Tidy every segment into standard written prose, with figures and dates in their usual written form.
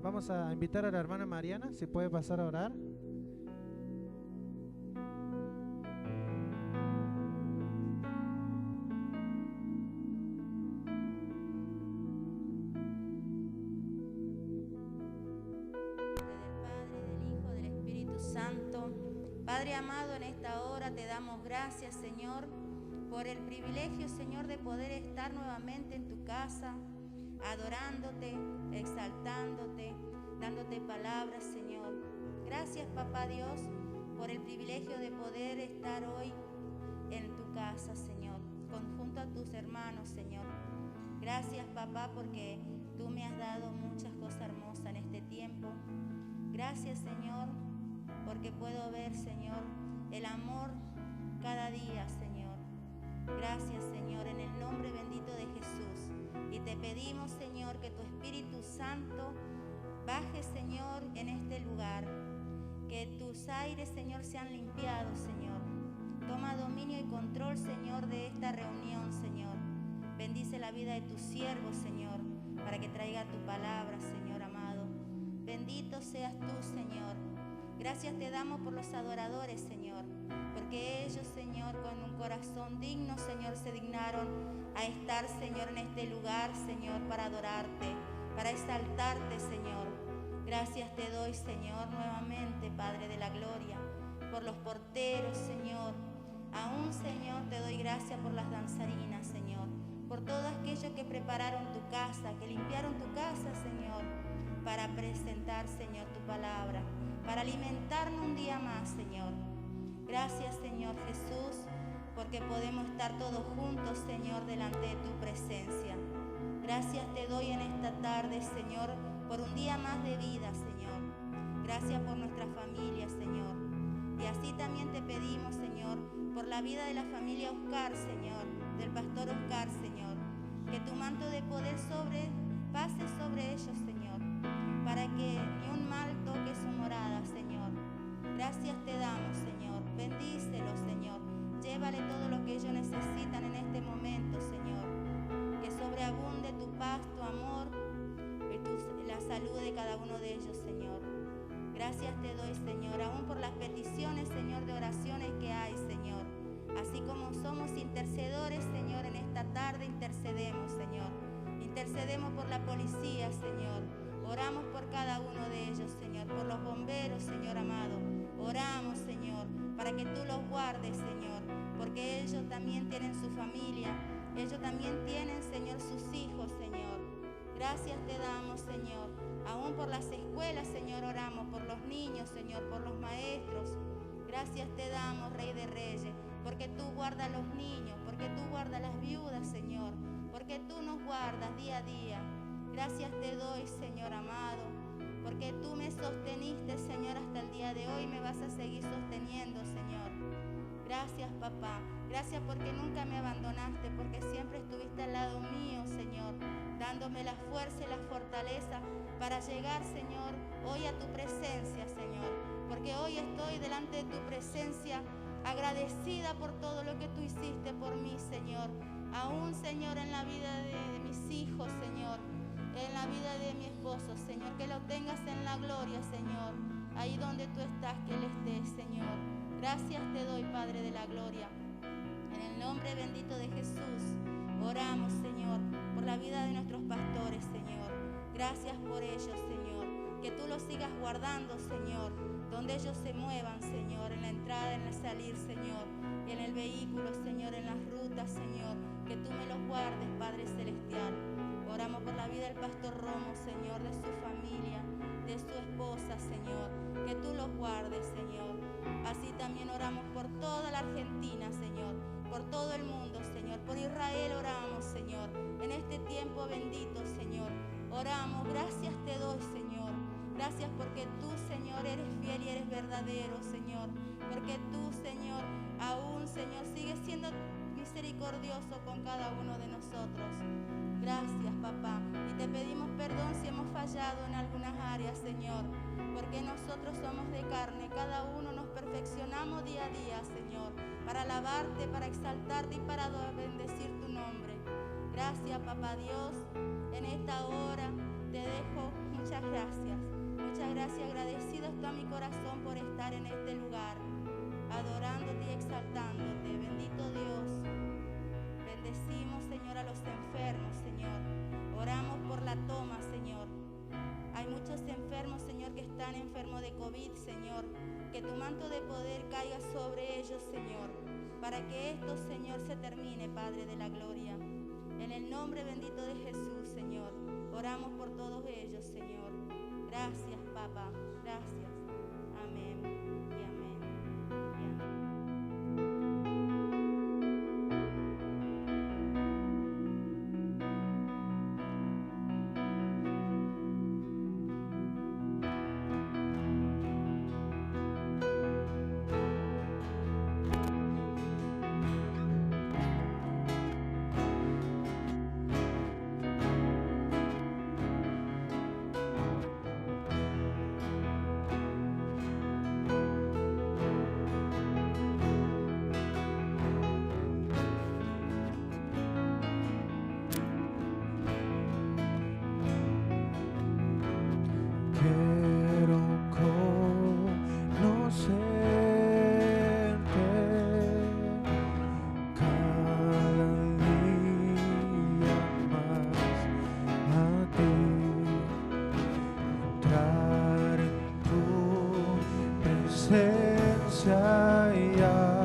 Vamos a invitar a la hermana Mariana, si puede pasar a orar. Padre amado, en esta hora te damos gracias, Señor, por el privilegio, Señor, de poder estar nuevamente en tu casa, adorándote, exaltándote, dándote palabras, Señor. Gracias, Papá Dios, por el privilegio de poder estar hoy en tu casa, Señor, junto a tus hermanos, Señor. Gracias, Papá, porque tú me has dado muchas cosas hermosas en este tiempo. Gracias, Señor, porque puedo ver, Señor, el amor cada día, Señor. Gracias, Señor, en el nombre bendito de Jesús. Y te pedimos, Señor, que tu Espíritu Santo baje, Señor, en este lugar. Que tus aires, Señor, sean limpiados, Señor. Toma dominio y control, Señor, de esta reunión, Señor. Bendice la vida de tus siervos, Señor, para que traiga tu palabra, Señor amado. Bendito seas tú, Señor. Gracias te damos por los adoradores, Señor, porque ellos, Señor, con un corazón digno, Señor, se dignaron a estar, Señor, en este lugar, Señor, para adorarte, para exaltarte, Señor. Gracias te doy, Señor, nuevamente, Padre de la gloria, por los porteros, Señor. Aún, Señor, te doy gracias por las danzarinas, Señor, por todo aquello que prepararon tu casa, que limpiaron tu casa, Señor, para presentar, Señor, tu palabra, para alimentarnos un día más, Señor. Gracias, Señor Jesús, porque podemos estar todos juntos, Señor, delante de tu presencia. Gracias te doy en esta tarde, Señor, por un día más de vida, Señor. Gracias por nuestra familia, Señor. Y así también te pedimos, Señor, por la vida de la familia Oscar, Señor, del pastor Oscar, Señor, que tu manto de poder pase sobre ellos, Señor, para que ni un mal toque su morada, Señor. Gracias te damos, Señor. Bendícelos, Señor. Llévale todo lo que ellos necesitan en este momento, Señor. Que sobreabunde tu paz, tu amor y la salud de cada uno de ellos, Señor. Gracias te doy, Señor, aún por las peticiones, Señor, de oraciones que hay, Señor. Así como somos intercedores, Señor, en esta tarde intercedemos, Señor. Intercedemos por la policía, Señor. Oramos por cada uno de ellos, Señor. Por los bomberos, Señor amado. Oramos, Señor, para que tú los guardes, Señor. Porque ellos también tienen su familia. Ellos también tienen, Señor, sus hijos, Señor. Gracias te damos, Señor. Aún por las escuelas, Señor, oramos. Por los niños, Señor. Por los maestros. Gracias te damos, Rey de Reyes. Porque tú guardas a los niños. Porque tú guardas a las viudas, Señor. Porque tú nos guardas día a día. Gracias te doy, Señor amado, porque tú me sosteniste, Señor, hasta el día de hoy y me vas a seguir sosteniendo, Señor. Gracias, papá. Gracias porque nunca me abandonaste, porque siempre estuviste al lado mío, Señor, dándome la fuerza y la fortaleza para llegar, Señor, hoy a tu presencia, Señor. Porque hoy estoy delante de tu presencia agradecida por todo lo que tú hiciste por mí, Señor. Aún, Señor, en la vida de mis hijos, Señor. En la vida de mi esposo, Señor, que lo tengas en la gloria, Señor, ahí donde tú estás, que Él esté, Señor. Gracias te doy, Padre de la gloria. En el nombre bendito de Jesús, oramos, Señor, por la vida de nuestros pastores, Señor. Gracias por ellos, Señor. Que tú los sigas guardando, Señor, donde ellos se muevan, Señor, en la entrada, en el salir, Señor, y en el vehículo, Señor, en las rutas, Señor. Que tú me los guardes, Padre celestial. Oramos por la vida del pastor Romo, Señor, de su familia, de su esposa, Señor. Que tú los guardes, Señor. Así también oramos por toda la Argentina, Señor. Por todo el mundo, Señor. Por Israel oramos, Señor. En este tiempo bendito, Señor. Oramos. Gracias te doy, Señor. Gracias porque tú, Señor, eres fiel y eres verdadero, Señor. Porque tú, Señor, aún, Señor, sigues siendo misericordioso con cada uno de nosotros. Gracias, papá. Y te pedimos perdón si hemos fallado en algunas áreas, Señor. Porque nosotros somos de carne. Cada uno nos perfeccionamos día a día, Señor. Para alabarte, para exaltarte y para bendecir tu nombre. Gracias, papá Dios. En esta hora te dejo muchas gracias. Muchas gracias, agradecido está mi corazón por estar en este lugar, adorándote y exaltándote. Bendito Dios. Bendecimos, Señor, a los enfermos, Señor. Oramos por la toma, Señor. Hay muchos enfermos, Señor, que están enfermos de COVID, Señor. Que tu manto de poder caiga sobre ellos, Señor, para que esto, Señor, se termine, Padre de la gloria. En el nombre bendito de Jesús, Señor, oramos por todos ellos, Señor. Gracias, Papá. Gracias. Amén y amén y amén. Quiero conocerte cada día más a ti, entrar en tu presencia y adorar.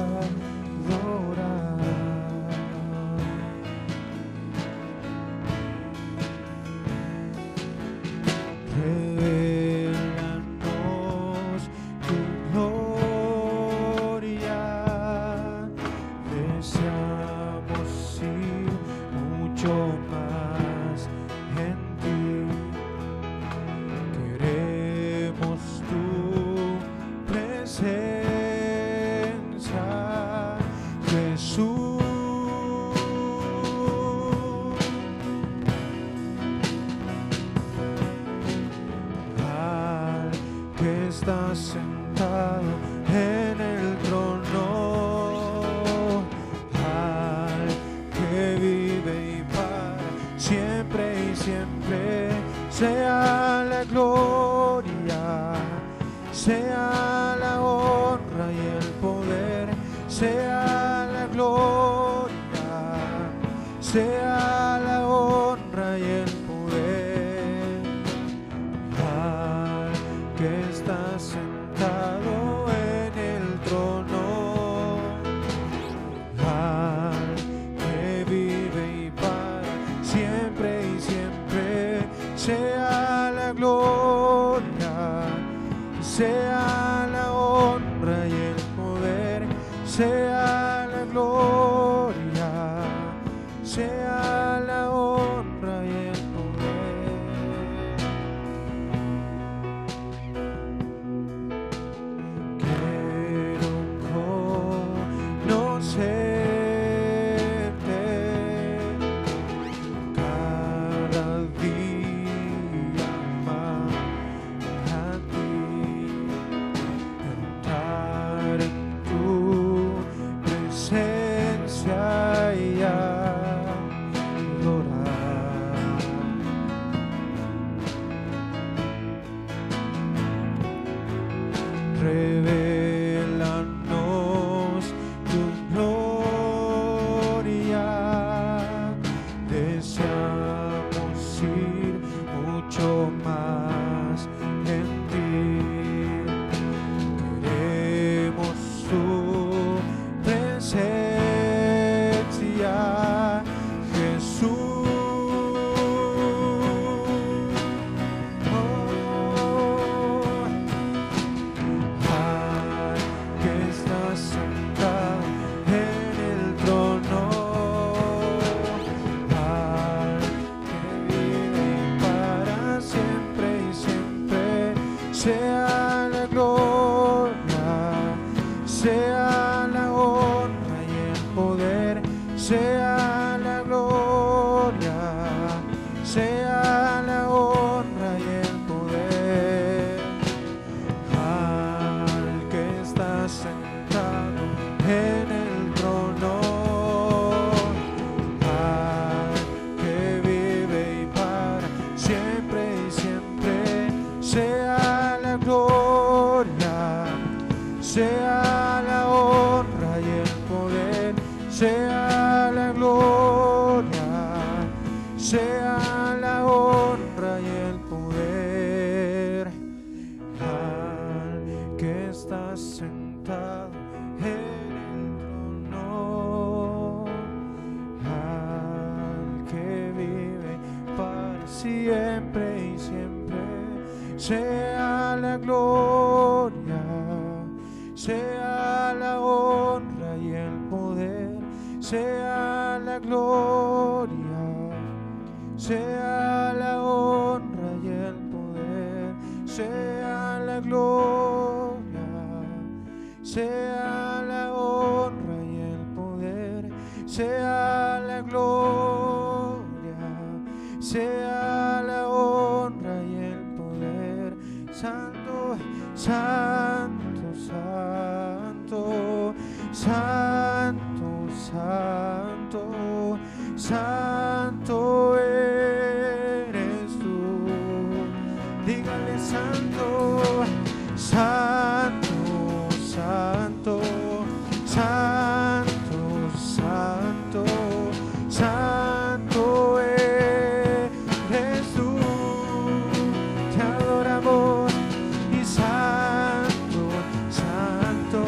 Revélanos tu gloria, deseamos ir mucho más en ti, queremos tu presencia, Jesús. Que estás sentado en el trono, al que vive y para siempre y siempre, sea la gloria, sea la honra y el poder, sea la gloria, sea la honra y el poder, al que está sentado en el trono, al que vive y para siempre y siempre, sea la gloria, sea la honra y el poder, sea la gloria, sea la honra y el poder. Quiero conocerte cada día más a ti, entrar en tu presencia y adorar. sea la honra y el poder al que está sentado en el trono, al que vive para siempre y siempre. Sea la gloria, sea la honra y el poder, sea la gloria, sea la honra y el poder, sea la gloria, sea la honra y el poder, sea la gloria, sea la honra y el poder. Santo, santo, santo, santo, santo, santo eres tú. Dígale santo, santo, santo, santo, santo, santo eres tú. Te adoramos y santo, santo,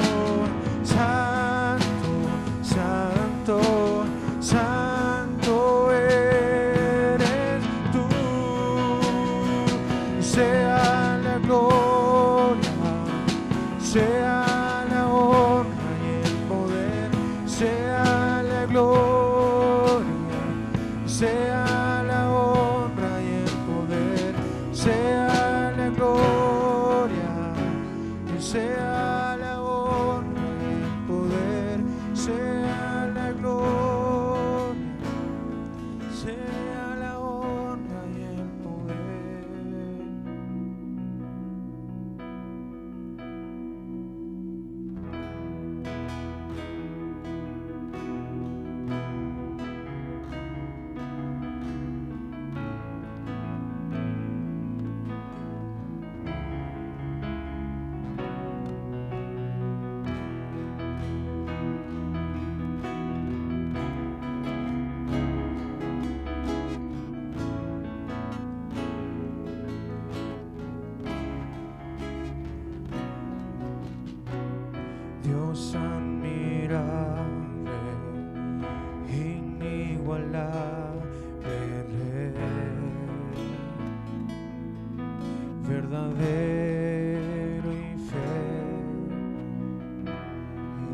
santo, santo, santo eres tú. Sea la gloria, sea la honra y el poder, sea la gloria, sea la honra y el poder, sea la gloria, sea la honra y el poder, sea la gloria, sea la honra y el poder. Dios admirable, inigualable Rey, verdadero y fiel,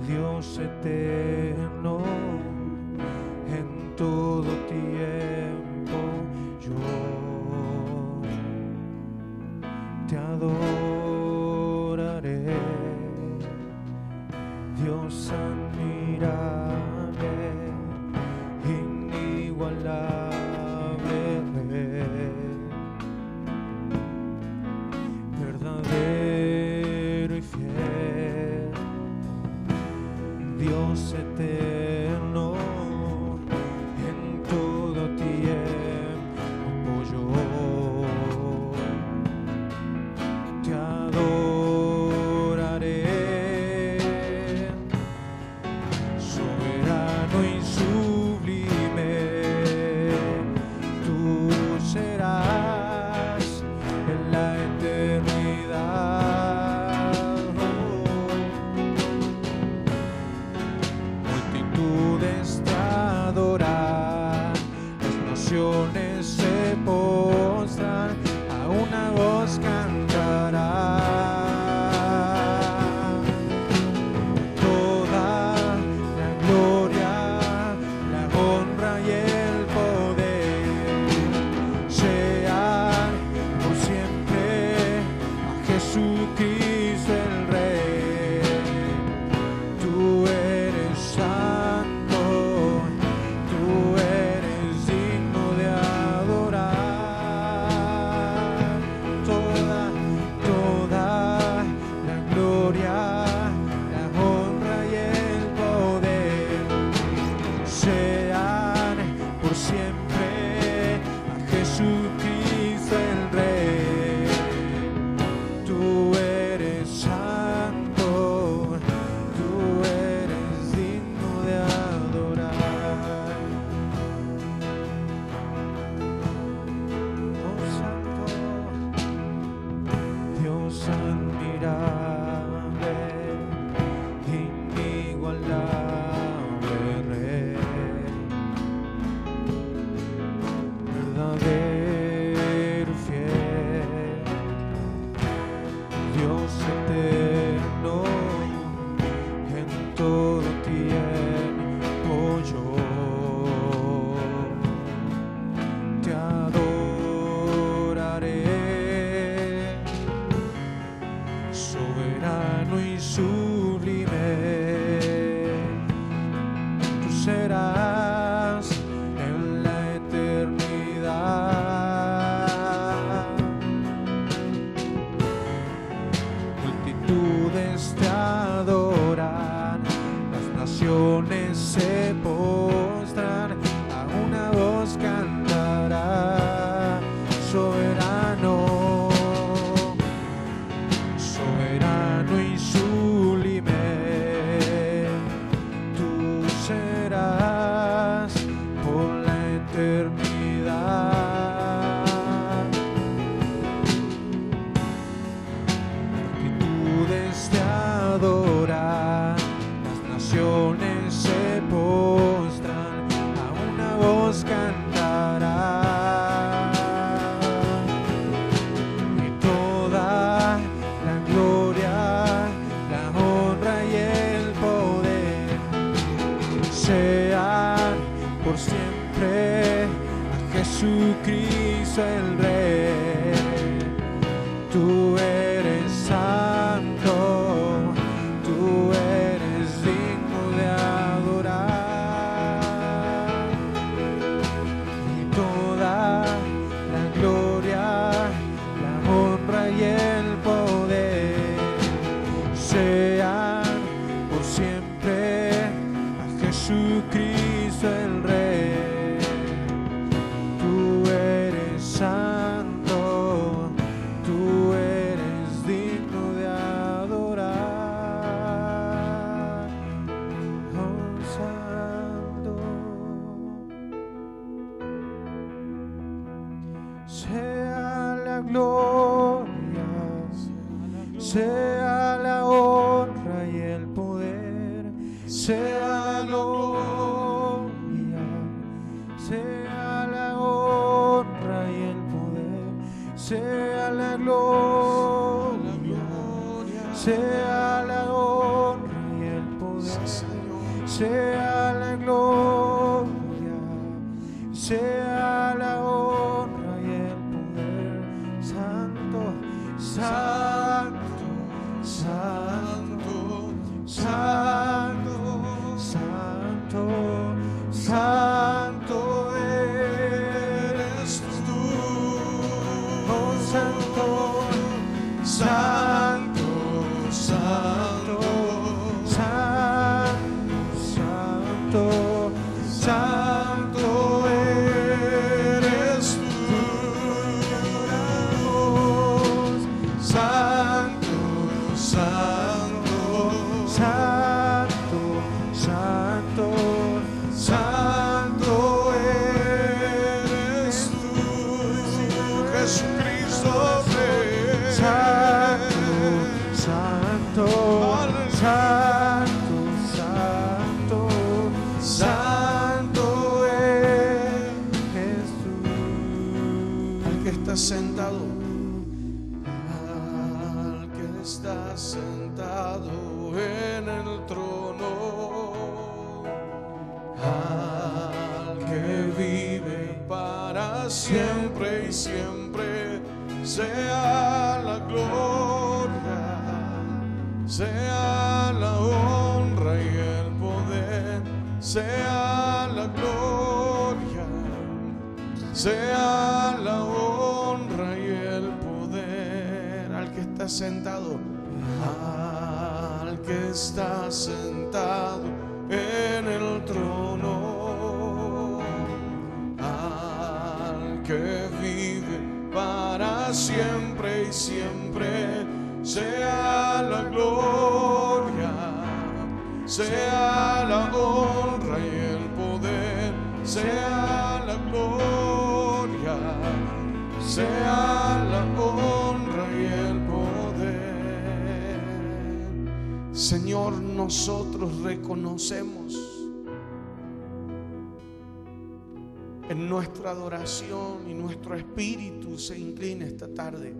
Dios eterno, en todo tiempo yo te adoraré. Dios admirable, inigualable Rey, verdadero y fiel, Dios eterno, en todo tiempo yo te adoraré. Soberano y sublime, tú serás en la eternidad. Multitudes te adoran, las naciones se postran, a una voz cantarán. Toda la gloria, la honra y el poder sean por siempre a Jesucristo el Rey. Tú eres santo, tú eres digno de adorar. Toda la gloria, la honra y el poder sean por siempre a Jesucristo el Rey. Tú eres santo, tú eres digno de adorar. eternidad. Multitudes te adoran, las naciones se postran, a una voz cantarán, y toda la gloria, la honra y el poder sean por siempre a Jesucristo el Rey. Tú eres santo, tú eres digno de adorar, y toda la gloria, la honra y el poder sean por siempre a Jesucristo el Rey. Tú eres santo, tú eres digno de adorar, oh santo. Sea la gloria, sea la honra y el poder, sea la gloria, sea la honra y el poder, sea la gloria, sea la honra y el poder, sea la gloria, sea la honra y el poder. Santo, santo, santo, santo, santo, santo eres tú, oh santo, santo, santo, santo, santo, santo eres tú, santo, santo, santo, santo, santo eres tú, Jesucristo Rey. Santo, santo, santo, santo, santo eres tú. Al que está sentado, al que está sentado en el trono, al que vive para siempre y siempre, sea la gloria, sea la honra y el poder, sea la gloria, sea la honra y el poder. Al que está sentado, al que está sentado en el trono, al que vive para siempre y siempre, sea la gloria, sea la honra y el poder, sea la gloria, sea la honra y el poder. Señor, nosotros reconocemos en nuestra adoración y nuestro espíritu se inclina esta tarde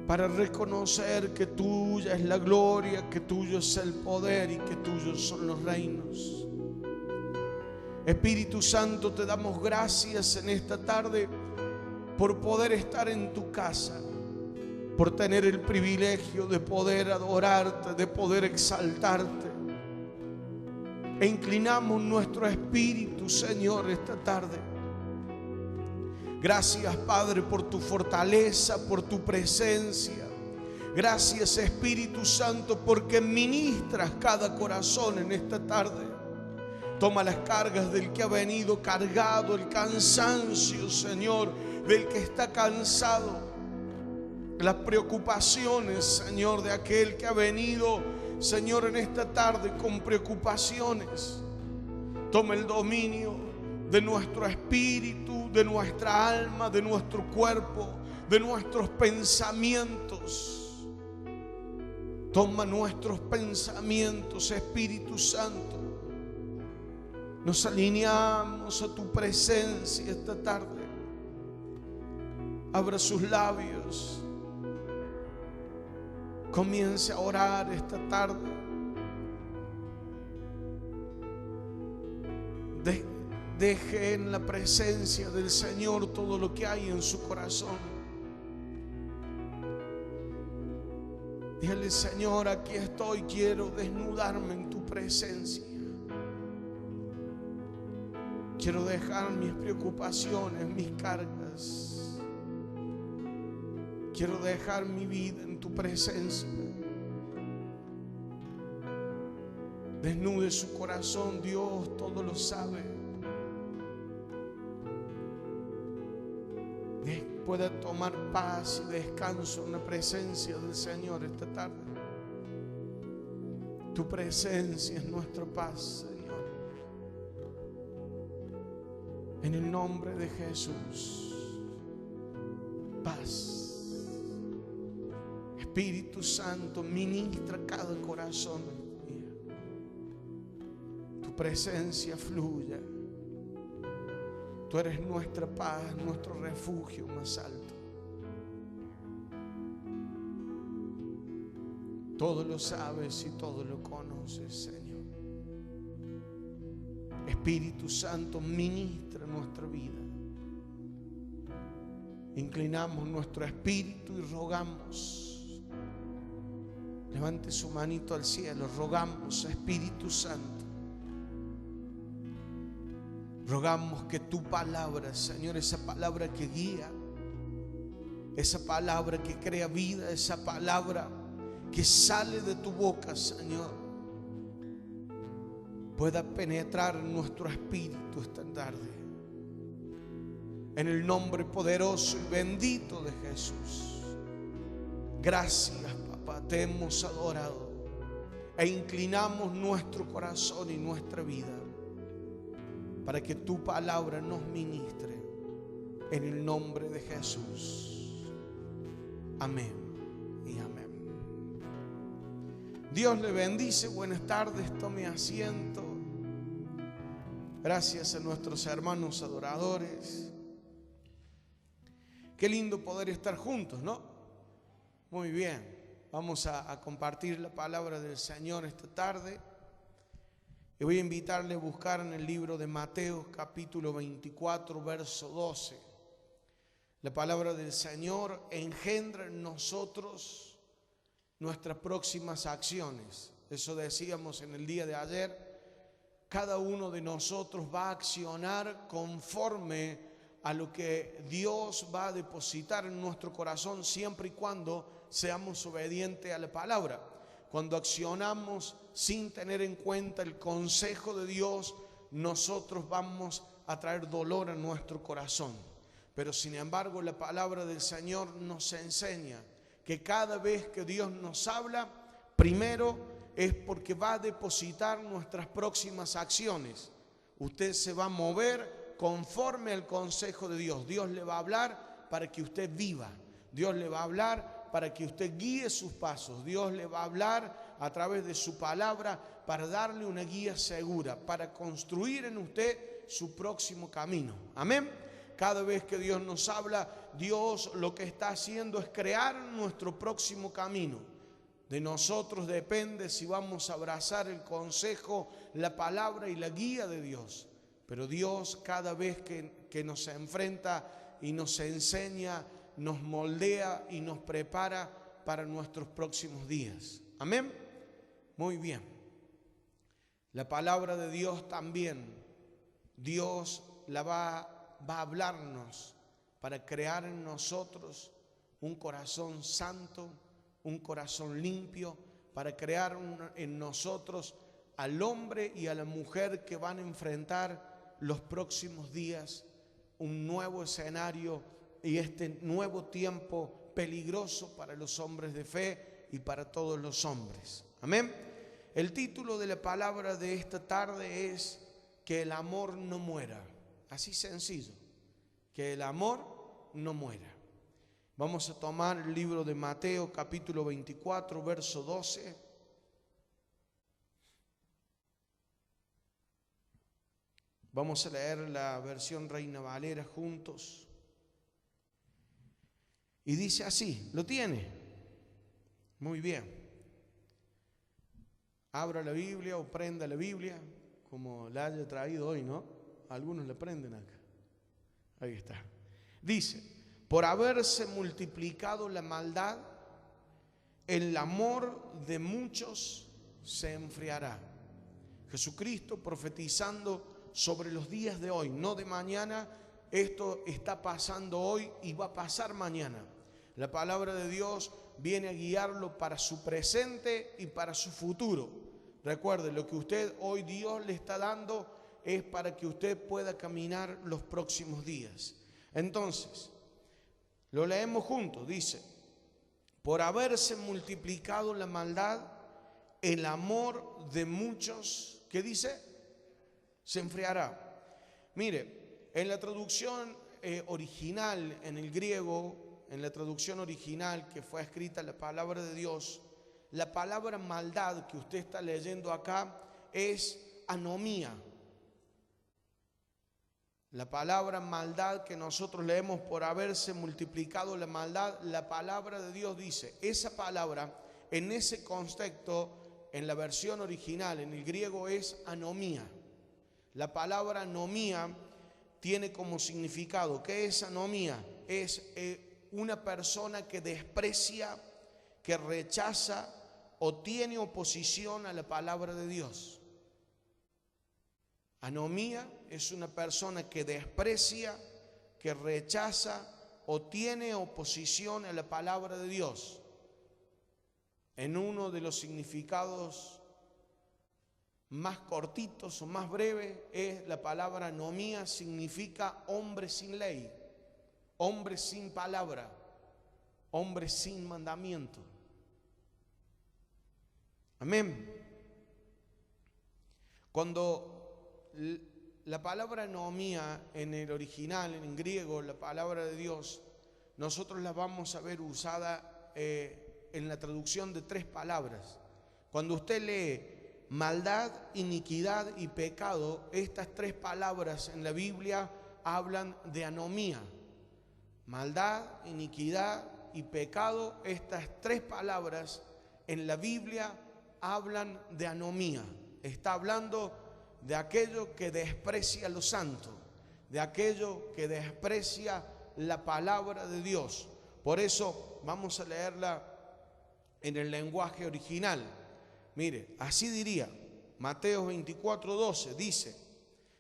para reconocer que tuya es la gloria, que tuyo es el poder y que tuyos son los reinos. Espíritu Santo, te damos gracias en esta tarde por poder estar en tu casa, por tener el privilegio de poder adorarte, de poder exaltarte. E inclinamos nuestro espíritu, Señor, esta tarde. Gracias, Padre, por tu fortaleza, por tu presencia. Gracias, Espíritu Santo, porque ministras cada corazón en esta tarde. Toma las cargas del que ha venido cargado, el cansancio, Señor, del que está cansado, las preocupaciones, Señor, de aquel que ha venido, Señor, en esta tarde con preocupaciones. Toma el dominio, de nuestro espíritu, de nuestra alma, de nuestro cuerpo, de nuestros pensamientos. Toma nuestros pensamientos, Espíritu Santo. Nos alineamos a tu presencia esta tarde. Abra sus labios. Comience a orar esta tarde. Deje en la presencia del Señor todo lo que hay en su corazón. Dígale: Señor, aquí estoy, quiero desnudarme en tu presencia. Quiero dejar mis preocupaciones, mis cargas. Quiero dejar mi vida en tu presencia. Desnude su corazón, Dios todo lo sabe. Pueda tomar paz y descanso en la presencia del Señor esta tarde. Tu presencia es nuestra paz, Señor. En el nombre de Jesús, paz. Espíritu Santo, ministra cada corazón. Tu presencia fluya. Tú eres nuestra paz, nuestro refugio más alto. Todo lo sabes y todo lo conoces, Señor. Espíritu Santo, ministra nuestra vida. Inclinamos nuestro espíritu y rogamos. Levante su manito al cielo. Rogamos, Espíritu Santo. Rogamos que tu palabra, Señor, esa palabra que guía, esa palabra que crea vida, esa palabra que sale de tu boca, Señor, pueda penetrar en nuestro espíritu esta tarde. En el nombre poderoso y bendito de Jesús. Gracias, papá, te hemos adorado e inclinamos nuestro corazón y nuestra vida para que tu palabra nos ministre, en el nombre de Jesús. Amén y amén. Dios le bendice. Buenas tardes, tome asiento. Gracias a nuestros hermanos adoradores. Qué lindo poder estar juntos, ¿no? Muy bien, vamos a compartir la palabra del Señor esta tarde. Y voy a invitarle a buscar en el libro de Mateo capítulo 24 verso 12. La palabra del Señor engendra en nosotros nuestras próximas acciones. Eso decíamos en el día de ayer. Cada uno de nosotros va a accionar conforme a lo que Dios va a depositar en nuestro corazón, siempre y cuando seamos obedientes a la palabra. Cuando accionamos sin tener en cuenta el consejo de Dios, nosotros vamos a traer dolor a nuestro corazón. Pero sin embargo, la palabra del Señor nos enseña que cada vez que Dios nos habla, primero es porque va a depositar nuestras próximas acciones. Usted se va a mover conforme al consejo de Dios. Dios le va a hablar para que usted viva. Dios le va a hablar para que usted guíe sus pasos. Dios le va a hablar a través de su palabra para darle una guía segura, para construir en usted su próximo camino. Amén. Cada vez que Dios nos habla, Dios lo que está haciendo es crear nuestro próximo camino. De nosotros depende si vamos a abrazar el consejo, la palabra y la guía de Dios. Pero Dios, cada vez que nos enfrenta y nos enseña, nos moldea y nos prepara para nuestros próximos días. Amén. Muy bien. La palabra de Dios también, Dios la va a hablarnos para crear en nosotros un corazón santo, un corazón limpio, para crear en nosotros al hombre y a la mujer que van a enfrentar los próximos días, un nuevo escenario y este nuevo tiempo peligroso para los hombres de fe y para todos los hombres. Amén. El título de la palabra de esta tarde es que el amor no muera. así sencillo, que el amor no muera. Vamos a tomar el libro de Mateo, capítulo 24, verso 12. Vamos a leer la versión Reina Valera juntos. Y dice así, ¿lo tiene? Muy bien. Abra la Biblia o prenda la Biblia, como la haya traído hoy, ¿no? Algunos la prenden acá. Ahí está. Dice, por haberse multiplicado la maldad, el amor de muchos se enfriará. Jesucristo profetizando sobre los días de hoy, no de mañana. Esto está pasando hoy y va a pasar mañana. La palabra de Dios viene a guiarlo para su presente y para su futuro. Recuerde, lo que usted hoy Dios le está dando es para que usted pueda caminar los próximos días. Entonces, lo leemos juntos, dice, por haberse multiplicado la maldad, el amor de muchos, ¿qué dice? Se enfriará. Mire, en la traducción original, en el griego, en la traducción original que fue escrita la palabra de Dios, la palabra maldad que usted está leyendo acá es anomía. La palabra maldad que nosotros leemos por haberse multiplicado la maldad, la palabra de Dios dice, esa palabra en ese contexto, en la versión original, en el griego es anomía. La palabra anomía tiene como significado, ¿qué es anomía? Es una persona que desprecia, que rechaza o tiene oposición a la palabra de Dios. Anomía es una persona que desprecia, que rechaza o tiene oposición a la palabra de Dios. En uno de los significados más cortitos o más breves es la palabra anomía, significa hombre sin ley, hombre sin palabra, hombre sin mandamiento. Amén. Cuando la palabra anomía en el original, en griego, la palabra de Dios, nosotros la vamos a ver usada en la traducción de 3 palabras. Cuando usted lee maldad, iniquidad y pecado, estas 3 palabras en la Biblia hablan de anomía. Maldad, iniquidad y pecado, estas 3 palabras en la Biblia hablan de anomía. Está hablando de aquello que desprecia lo santo, de aquello que desprecia la palabra de Dios. Por eso vamos a leerla en el lenguaje original. Mire, así diría, Mateo 24:12 dice,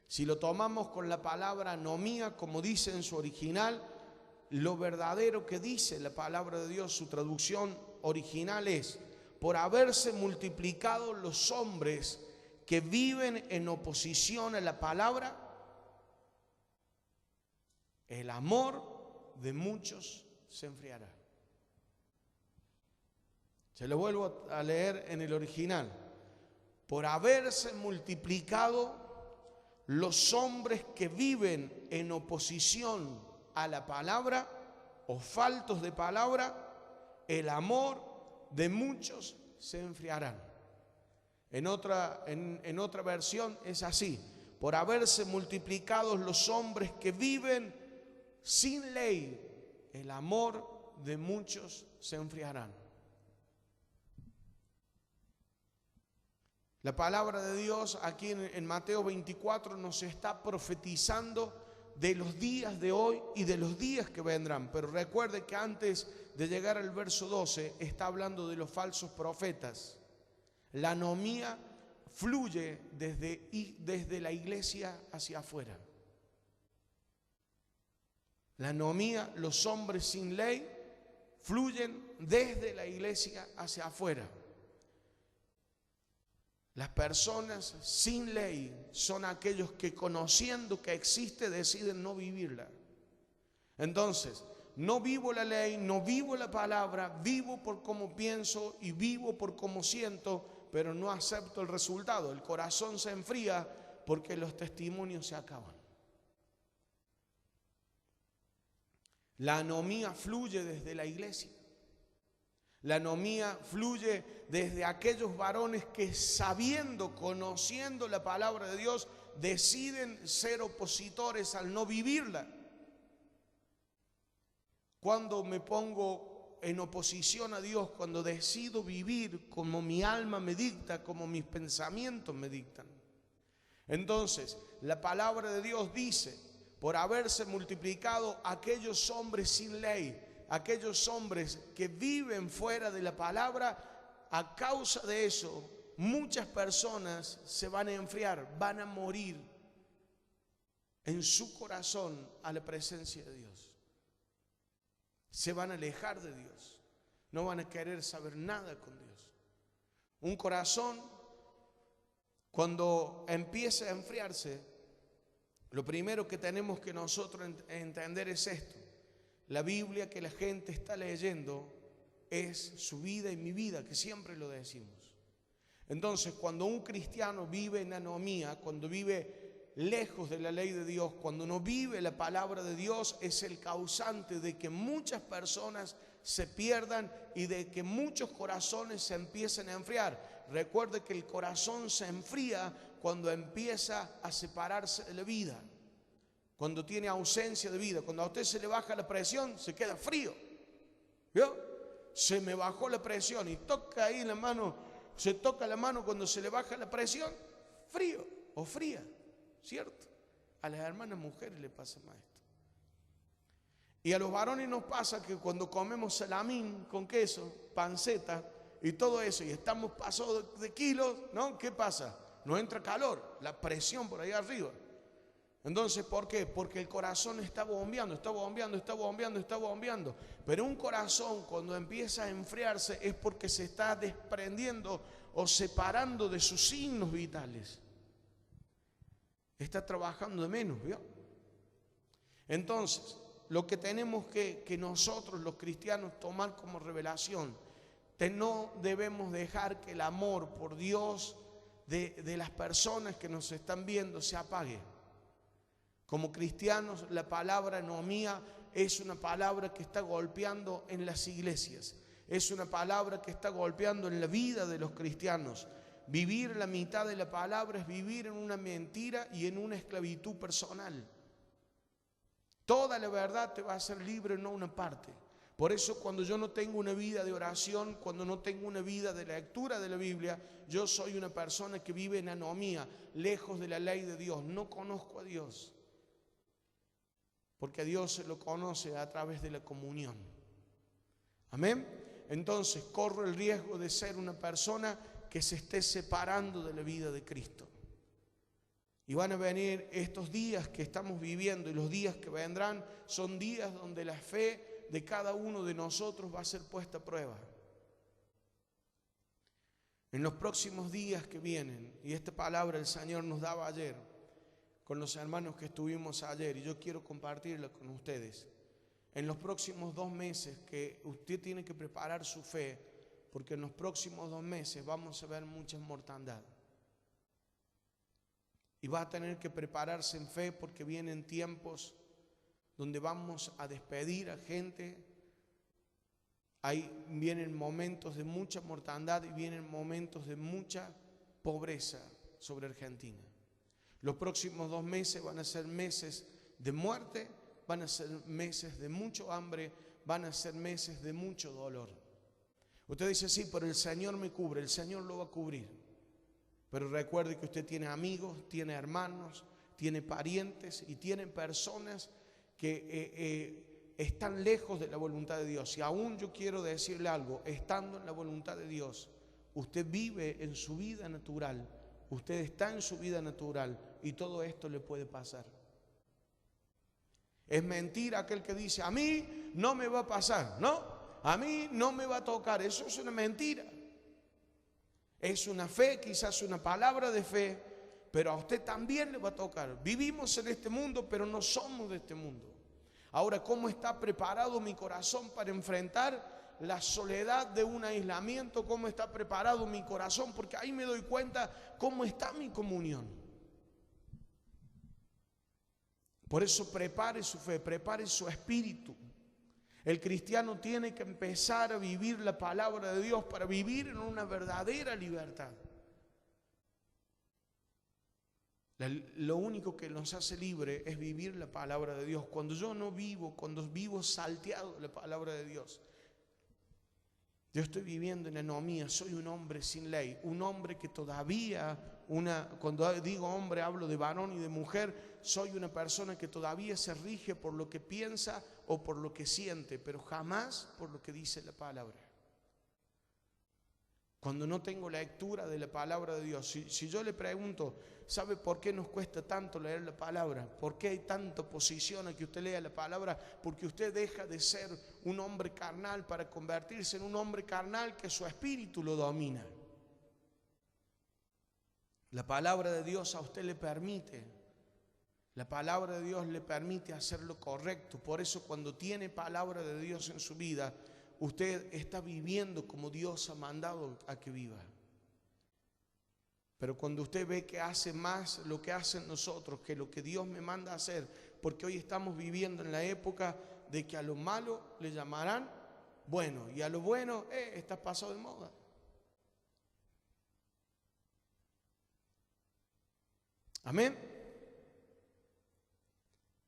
si lo tomamos con la palabra anomía, como dice en su original, lo verdadero que dice la palabra de Dios, su traducción original es, por haberse multiplicado los hombres que viven en oposición a la palabra, el amor de muchos se enfriará. Se lo vuelvo a leer en el original. Por haberse multiplicado los hombres que viven en oposición a la palabra o faltos de palabra, el amor de muchos se enfriarán. En otra versión es así, por haberse multiplicado los hombres que viven sin ley, el amor de muchos se enfriarán. La palabra de Dios aquí en Mateo 24 nos está profetizando de los días de hoy y de los días que vendrán. Pero recuerde que antes de llegar al verso 12 está hablando de los falsos profetas. La anomía fluye desde la iglesia hacia afuera. La anomía, los hombres sin ley, fluyen desde la iglesia hacia afuera. Las personas sin ley son aquellos que, conociendo que existe, deciden no vivirla. Entonces, no vivo la ley, no vivo la palabra, vivo por cómo pienso y vivo por cómo siento, pero no acepto el resultado. El corazón se enfría porque los testimonios se acaban. La anomía fluye desde la iglesia. La anomía fluye desde aquellos varones que, sabiendo, conociendo la palabra de Dios, deciden ser opositores al no vivirla. Cuando me pongo en oposición a Dios, cuando decido vivir como mi alma me dicta, como mis pensamientos me dictan. Entonces, la palabra de Dios dice, por haberse multiplicado aquellos hombres sin ley, aquellos hombres que viven fuera de la palabra, a causa de eso, muchas personas se van a enfriar, van a morir en su corazón a la presencia de Dios. Se van a alejar de Dios, no van a querer saber nada con Dios. Un corazón, cuando empieza a enfriarse, lo primero que tenemos que nosotros entender es esto. La Biblia que la gente está leyendo es su vida y mi vida, que siempre lo decimos. Entonces, cuando un cristiano vive en anomía, cuando vive lejos de la ley de Dios, cuando no vive la palabra de Dios, es el causante de que muchas personas se pierdan y de que muchos corazones se empiecen a enfriar. Recuerde que el corazón se enfría cuando empieza a separarse de la vida, cuando tiene ausencia de vida. Cuando a usted se le baja la presión, se queda frío. ¿Vio? Se me bajó la presión y toca ahí la mano, se toca la mano cuando se le baja la presión, frío o fría, ¿cierto? A las hermanas mujeres le pasa más esto. Y a los varones nos pasa que cuando comemos salamín con queso, panceta y todo eso, y estamos pasados de kilos, ¿no? ¿Qué pasa? Nos entra calor, la presión por ahí arriba. Entonces, ¿por qué? Porque el corazón está bombeando, está bombeando, está bombeando, está bombeando. Pero un corazón cuando empieza a enfriarse es porque se está desprendiendo o separando de sus signos vitales. Está trabajando de menos, ¿vio? Entonces, lo que tenemos que nosotros los cristianos tomar como revelación, no debemos dejar que el amor por Dios de las personas que nos están viendo se apague. Como cristianos, la palabra anomía es una palabra que está golpeando en las iglesias, es una palabra que está golpeando en la vida de los cristianos. Vivir la mitad de la palabra es vivir en una mentira y en una esclavitud personal. Toda la verdad te va a hacer libre, no una parte. Por eso cuando yo no tengo una vida de oración, cuando no tengo una vida de lectura de la Biblia, yo soy una persona que vive en anomía, lejos de la ley de Dios. No conozco a Dios, porque a Dios se lo conoce a través de la comunión. Amén. Entonces corro el riesgo de ser una persona que se esté separando de la vida de Cristo. Y van a venir estos días que estamos viviendo, y los días que vendrán son días donde la fe de cada uno de nosotros va a ser puesta a prueba. En los próximos días que vienen, y esta palabra el Señor nos daba ayer con los hermanos que estuvimos ayer, y yo quiero compartirla con ustedes. En los próximos 2 meses que usted tiene que preparar su fe, porque en los próximos 2 meses vamos a ver mucha mortandad. Y va a tener que prepararse en fe porque vienen tiempos donde vamos a despedir a gente. Ahí vienen momentos de mucha mortandad y vienen momentos de mucha pobreza sobre Argentina. Los próximos 2 meses van a ser meses de muerte, van a ser meses de mucho hambre, van a ser meses de mucho dolor. Usted dice, sí, pero el Señor me cubre, el Señor lo va a cubrir. Pero recuerde que usted tiene amigos, tiene hermanos, tiene parientes y tiene personas que están lejos de la voluntad de Dios. Y aún yo quiero decirle algo, estando en la voluntad de Dios, usted vive en su vida natural, usted está en su vida natural y todo esto le puede pasar. Es mentira aquel que dice, a mí no me va a pasar, ¿no? A mí no me va a tocar, eso es una mentira. Es una fe, quizás una palabra de fe, pero a usted también le va a tocar. Vivimos en este mundo, pero no somos de este mundo. Ahora, ¿cómo está preparado mi corazón para enfrentar la soledad de un aislamiento? ¿Cómo está preparado mi corazón? Porque ahí me doy cuenta cómo está mi comunión. Por eso prepare su fe, prepare su espíritu. El cristiano tiene que empezar a vivir la palabra de Dios para vivir en una verdadera libertad. Lo único que nos hace libre es vivir la palabra de Dios. Cuando yo no vivo, cuando vivo salteado de la palabra de Dios, yo estoy viviendo en anomía, soy un hombre sin ley, un hombre que todavía, cuando digo hombre hablo de varón y de mujer, soy una persona que todavía se rige por lo que piensa o por lo que siente, pero jamás por lo que dice la palabra. Cuando no tengo lectura de la palabra de Dios, si yo le pregunto, ¿sabe por qué nos cuesta tanto leer la palabra? ¿Por qué hay tanta oposición a que usted lea la palabra? Porque usted deja de ser un hombre carnal para convertirse en un hombre carnal que su espíritu lo domina. La palabra de Dios a usted le permite, la palabra de Dios le permite hacer lo correcto. Por eso cuando tiene palabra de Dios en su vida, usted está viviendo como Dios ha mandado a que viva. Pero cuando usted ve que hace más lo que hacen nosotros que lo que Dios me manda a hacer, porque hoy estamos viviendo en la época de que a lo malo le llamarán bueno y a lo bueno está pasado de moda. Amén.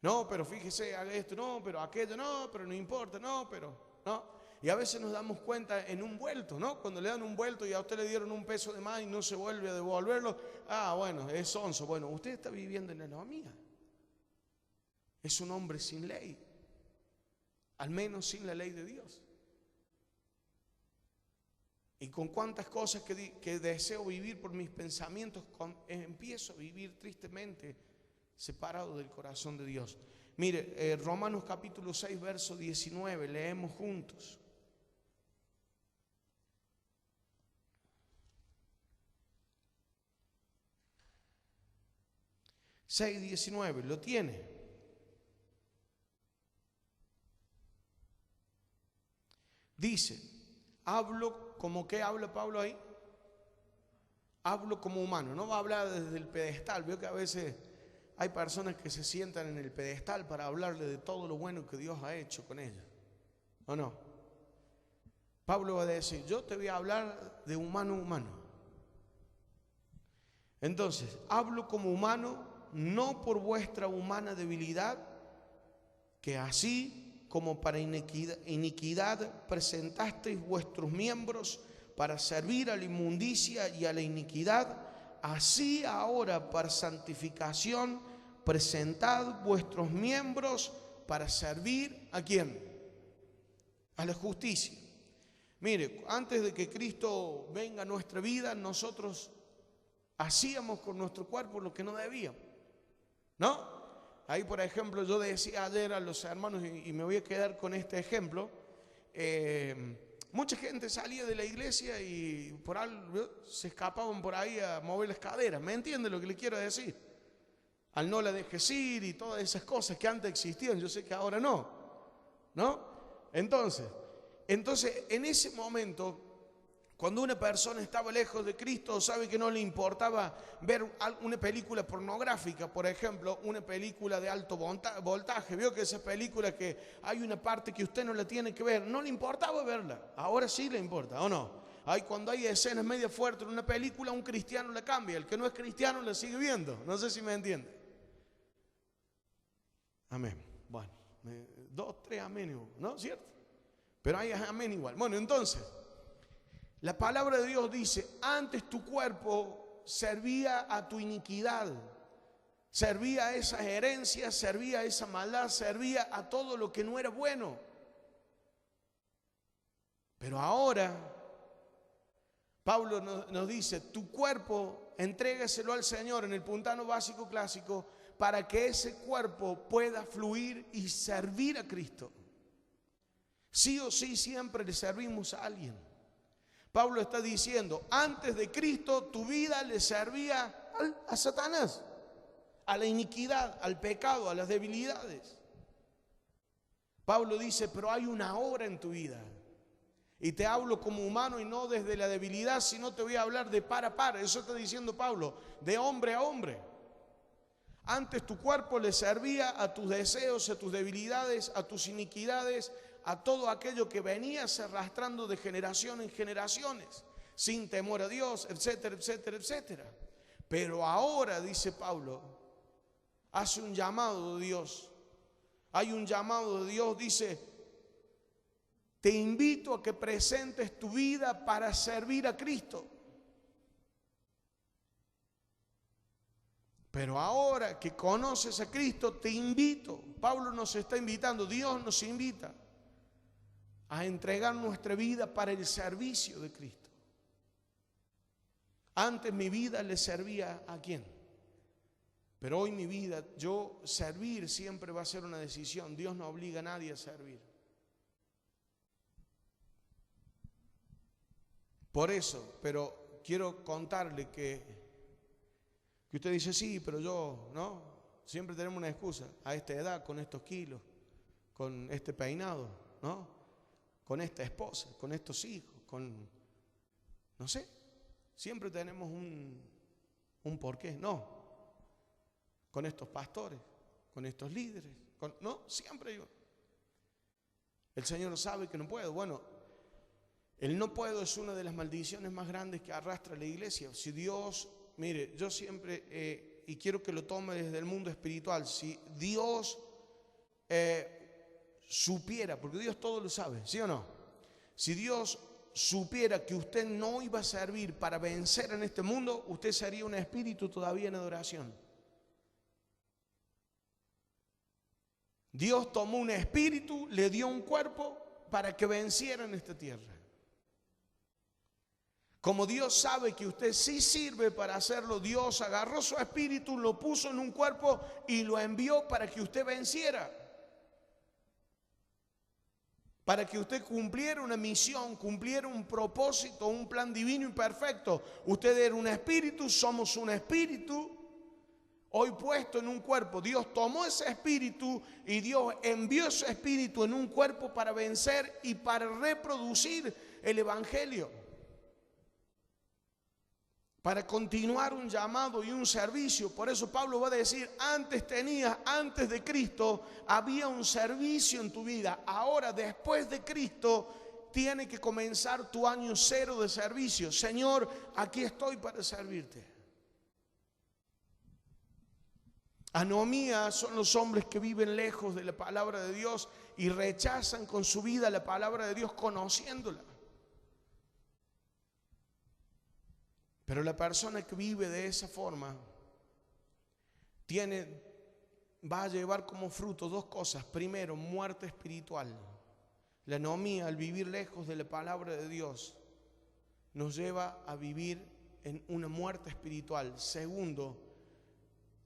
No, pero fíjese, haga esto, no, pero aquello, no, pero no importa, no, pero no. Y a veces nos damos cuenta en un vuelto, ¿no? Cuando le dan un vuelto y a usted le dieron un peso de más y no se vuelve a devolverlo, bueno, es sonso. Bueno, usted está viviendo en la anomía. Es un hombre sin ley, al menos sin la ley de Dios. Y con cuántas cosas que deseo vivir por mis pensamientos, empiezo a vivir tristemente separado del corazón de Dios. Mire, Romanos capítulo 6, verso 19, leemos juntos. 6:19, ¿lo tiene? Dice, hablo como que habla Pablo ahí. Hablo como humano, no va a hablar desde el pedestal. Veo que a veces hay personas que se sientan en el pedestal para hablarle de todo lo bueno que Dios ha hecho con ellas. ¿O no? Pablo va a decir, yo te voy a hablar de humano a humano. Entonces, hablo como humano, no por vuestra humana debilidad, que así como para iniquidad presentasteis vuestros miembros para servir a la inmundicia y a la iniquidad, así ahora para santificación presentad vuestros miembros para servir ¿a quién? A la justicia. Mire, antes de que Cristo venga a nuestra vida, nosotros hacíamos con nuestro cuerpo lo que no debíamos, ¿no? Ahí, por ejemplo, yo decía ayer a los hermanos, y me voy a quedar con este ejemplo, mucha gente salía de la iglesia y por algo se escapaban por ahí a mover las caderas. ¿Me entiende lo que le quiero decir? Al no la dejes ir y todas esas cosas que antes existían, yo sé que ahora no, ¿no? Entonces, en ese momento, cuando una persona estaba lejos de Cristo, sabe que no le importaba ver una película pornográfica, por ejemplo, una película de alto voltaje. Vio que esa película que hay una parte que usted no la tiene que ver, no le importaba verla. Ahora sí le importa, ¿o no? Cuando hay escenas medio fuertes en una película, un cristiano la cambia. El que no es cristiano la sigue viendo. No sé si me entiende. Amén. Bueno, 2, 3 amén, ¿no? ¿Cierto? Pero hay amén igual. Bueno, entonces, la palabra de Dios dice, antes tu cuerpo servía a tu iniquidad, servía a esas herencias, servía a esa maldad, servía a todo lo que no era bueno. Pero ahora, Pablo nos dice, tu cuerpo, entrégaselo al Señor en el puntano básico clásico, para que ese cuerpo pueda fluir y servir a Cristo. Sí o sí siempre le servimos a alguien. Pablo está diciendo, antes de Cristo tu vida le servía a Satanás, a la iniquidad, al pecado, a las debilidades. Pablo dice, pero hay una hora en tu vida. Y te hablo como humano y no desde la debilidad, sino te voy a hablar de par a par. Eso está diciendo Pablo, de hombre a hombre. Antes tu cuerpo le servía a tus deseos, a tus debilidades, a tus iniquidades, a todo aquello que venías arrastrando de generación en generaciones, sin temor a Dios, etcétera, etcétera, etcétera. Pero ahora, dice Pablo, hace un llamado de Dios. Hay un llamado de Dios, dice: te invito a que presentes tu vida para servir a Cristo. Pero ahora que conoces a Cristo, te invito. Pablo nos está invitando, Dios nos invita a entregar nuestra vida para el servicio de Cristo. Antes mi vida le servía a quién, pero hoy mi vida, yo servir siempre va a ser una decisión. Dios no obliga a nadie a servir. Por eso, pero quiero contarle que usted dice: sí, pero yo, ¿no? Siempre tenemos una excusa. A esta edad, con estos kilos, con este peinado, ¿no? Con esta esposa, con estos hijos, con, no sé, siempre tenemos un porqué. No, con estos pastores, con estos líderes, no, siempre yo. El Señor sabe que no puedo. Bueno, el no puedo es una de las maldiciones más grandes que arrastra la iglesia. Si Dios, mire, yo siempre, y quiero que lo tome desde el mundo espiritual, si Dios supiera, porque Dios todo lo sabe, ¿sí o no? Si Dios supiera que usted no iba a servir para vencer en este mundo, usted sería un espíritu todavía en adoración. Dios tomó un espíritu, le dio un cuerpo para que venciera en esta tierra. Como Dios sabe que usted sí sirve para hacerlo, Dios agarró su espíritu, lo puso en un cuerpo y lo envió para que usted venciera. Para que usted cumpliera una misión, cumpliera un propósito, un plan divino y perfecto. Usted era un espíritu, somos un espíritu, hoy puesto en un cuerpo. Dios tomó ese espíritu y Dios envió ese espíritu en un cuerpo para vencer y para reproducir el evangelio. Para continuar un llamado y un servicio. Por eso Pablo va a decir: antes de Cristo había un servicio en tu vida. Ahora, después de Cristo, tiene que comenzar tu año cero de servicio. Señor, aquí estoy para servirte. Anomía son los hombres que viven lejos de la palabra de Dios y rechazan con su vida la palabra de Dios conociéndola. Pero la persona que vive de esa forma va a llevar como fruto dos cosas. Primero, muerte espiritual. La anomía, al vivir lejos de la palabra de Dios, nos lleva a vivir en una muerte espiritual. Segundo,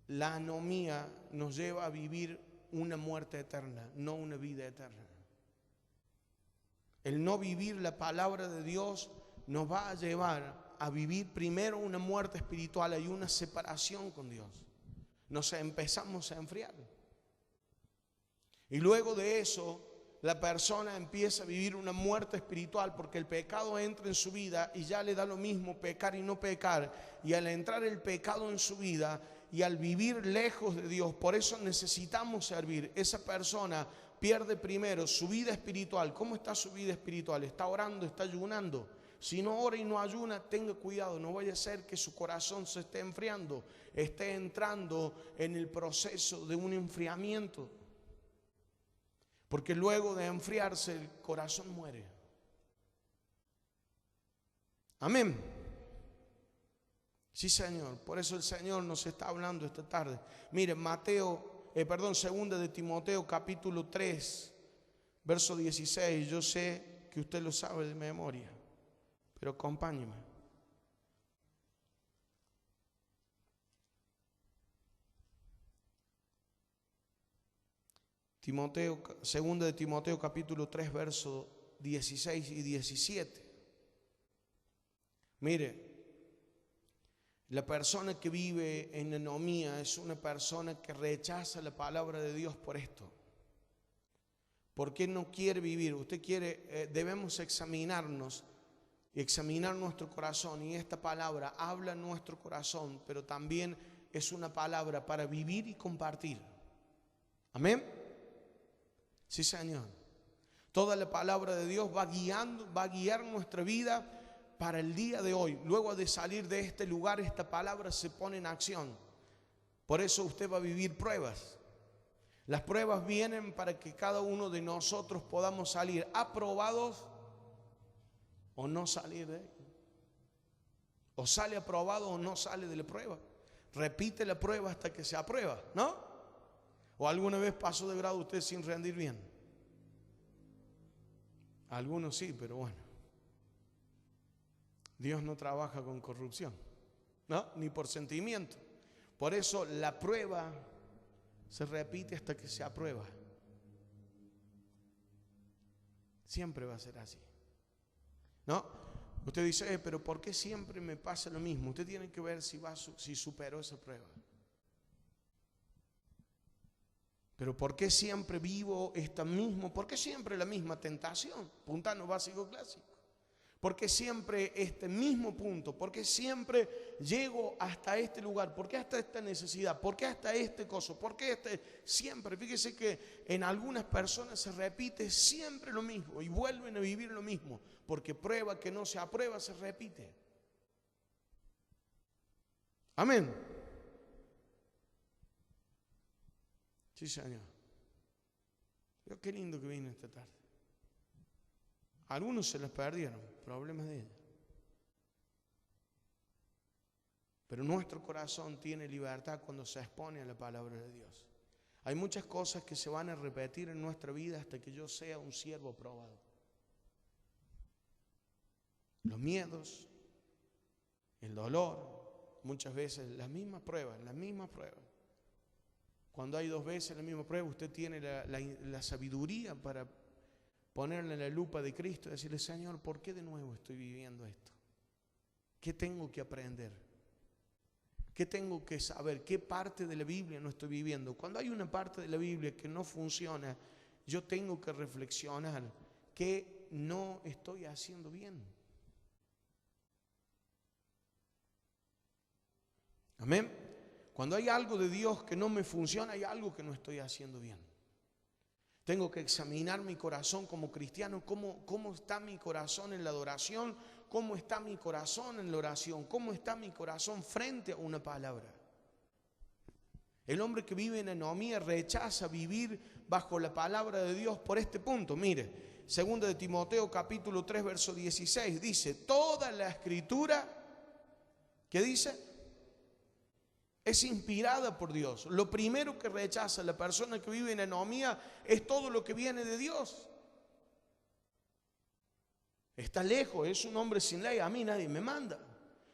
la anomía nos lleva a vivir una muerte eterna, no una vida eterna. El no vivir la palabra de Dios nos va a llevar a vivir primero una muerte espiritual y una separación con Dios. Nos empezamos a enfriar. Y luego de eso, la persona empieza a vivir una muerte espiritual porque el pecado entra en su vida y ya le da lo mismo pecar y no pecar. Y al entrar el pecado en su vida y al vivir lejos de Dios, por eso necesitamos servir. Esa persona pierde primero su vida espiritual. ¿Cómo está su vida espiritual? ¿Está orando? ¿Está ayunando? Si no ora y no ayuna, tenga cuidado, no vaya a ser que su corazón se esté enfriando, esté entrando en el proceso de un enfriamiento. Porque luego de enfriarse, el corazón muere. Amén. Sí, Señor. Por eso el Señor nos está hablando esta tarde. Miren, segunda de Timoteo, capítulo 3, verso 16. Yo sé que usted lo sabe de memoria, pero acompáñeme. Segunda de Timoteo, capítulo 3, verso 16 y 17. Mire, la persona que vive en anomía es una persona que rechaza la palabra de Dios por esto. ¿Por qué no quiere vivir? Debemos examinarnos y examinar nuestro corazón, y esta palabra habla en nuestro corazón, pero también es una palabra para vivir y compartir. Amén. Sí, Señor. Toda la palabra de Dios va a guiar nuestra vida para el día de hoy. Luego de salir de este lugar, esta palabra se pone en acción. Por eso usted va a vivir pruebas. Las pruebas vienen para que cada uno de nosotros podamos salir aprobados o no salir de él. O sale aprobado o no sale de la prueba. Repite la prueba hasta que se aprueba, ¿no? ¿O alguna vez pasó de grado usted sin rendir bien? Algunos sí, pero bueno. Dios no trabaja con corrupción, ¿no? Ni por sentimiento. Por eso la prueba se repite hasta que se aprueba. Siempre va a ser así, ¿no? Usted dice, pero ¿por qué siempre me pasa lo mismo? Usted tiene que ver si superó esa prueba. Pero ¿por qué siempre vivo por qué siempre la misma tentación? Puntano básico clásico. ¿Por qué siempre este mismo punto? ¿Por qué siempre llego hasta este lugar? ¿Por qué hasta esta necesidad? ¿Por qué hasta este coso? ¿Por qué siempre? Fíjese que en algunas personas se repite siempre lo mismo y vuelven a vivir lo mismo, porque prueba que no se aprueba se repite. Amén. Sí, Señor. Dios, qué lindo que vino esta tarde. Algunos se les perdieron, problemas de ella. Pero nuestro corazón tiene libertad cuando se expone a la palabra de Dios. Hay muchas cosas que se van a repetir en nuestra vida hasta que yo sea un siervo probado. Los miedos, el dolor, muchas veces las mismas pruebas. Cuando hay 2 veces la misma prueba, usted tiene la sabiduría para ponerle la lupa de Cristo y decirle, Señor, ¿por qué de nuevo estoy viviendo esto? ¿Qué tengo que aprender? ¿Qué tengo que saber? ¿Qué parte de la Biblia no estoy viviendo? Cuando hay una parte de la Biblia que no funciona, yo tengo que reflexionar qué no estoy haciendo bien. Amén. Cuando hay algo de Dios que no me funciona, hay algo que no estoy haciendo bien. Tengo que examinar mi corazón como cristiano, cómo está mi corazón en la adoración, cómo está mi corazón en la oración, cómo está mi corazón frente a una palabra. El hombre que vive en anomía rechaza vivir bajo la palabra de Dios por este punto. Mire, 2 de Timoteo capítulo 3 verso 16 dice, toda la escritura, ¿qué dice? Es inspirada por Dios. Lo primero que rechaza la persona que vive en anomía es todo lo que viene de Dios. Está lejos, es un hombre sin ley. A mí nadie me manda.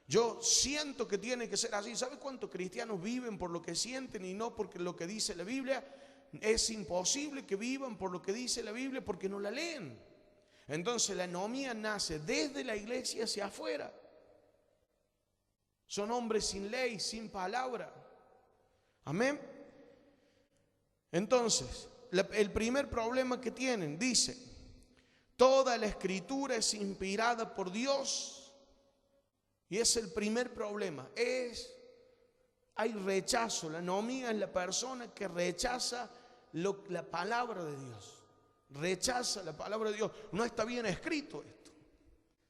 Yo siento que tiene que ser así. ¿Sabe cuántos cristianos viven por lo que sienten y no por lo que dice la Biblia? Es imposible que vivan por lo que dice la Biblia porque no la leen. Entonces la anomía nace desde la iglesia hacia afuera. Son hombres sin ley, sin palabra. Amén. Entonces, el primer problema que tienen, dice, toda la escritura es inspirada por Dios. Y es el primer problema. Hay rechazo. La anomía es la persona que rechaza la palabra de Dios. Rechaza la palabra de Dios. No está bien escrito esto.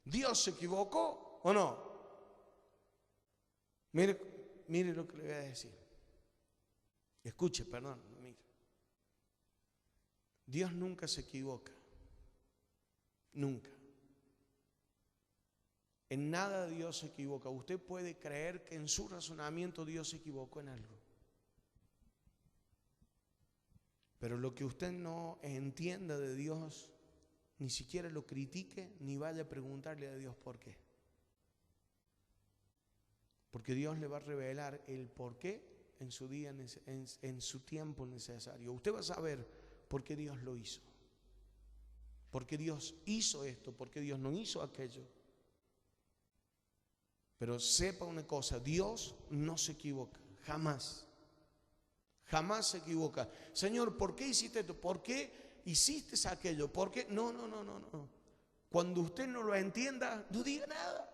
¿Dios se equivocó o no? Mire lo que le voy a decir. Escuche, perdón, mire. Dios nunca se equivoca. Nunca. En nada Dios se equivoca. Usted puede creer que en su razonamiento Dios se equivocó en algo. Pero lo que usted no entienda de Dios, ni siquiera lo critique, ni vaya a preguntarle a Dios por qué. Porque Dios le va a revelar el por qué en su día, en su tiempo necesario. Usted va a saber por qué Dios lo hizo. Por qué Dios hizo esto, por qué Dios no hizo aquello. Pero sepa una cosa, Dios no se equivoca, jamás. Jamás se equivoca. Señor, ¿por qué hiciste esto? ¿Por qué hiciste aquello? ¿Por qué? No. Cuando usted no lo entienda, no diga nada.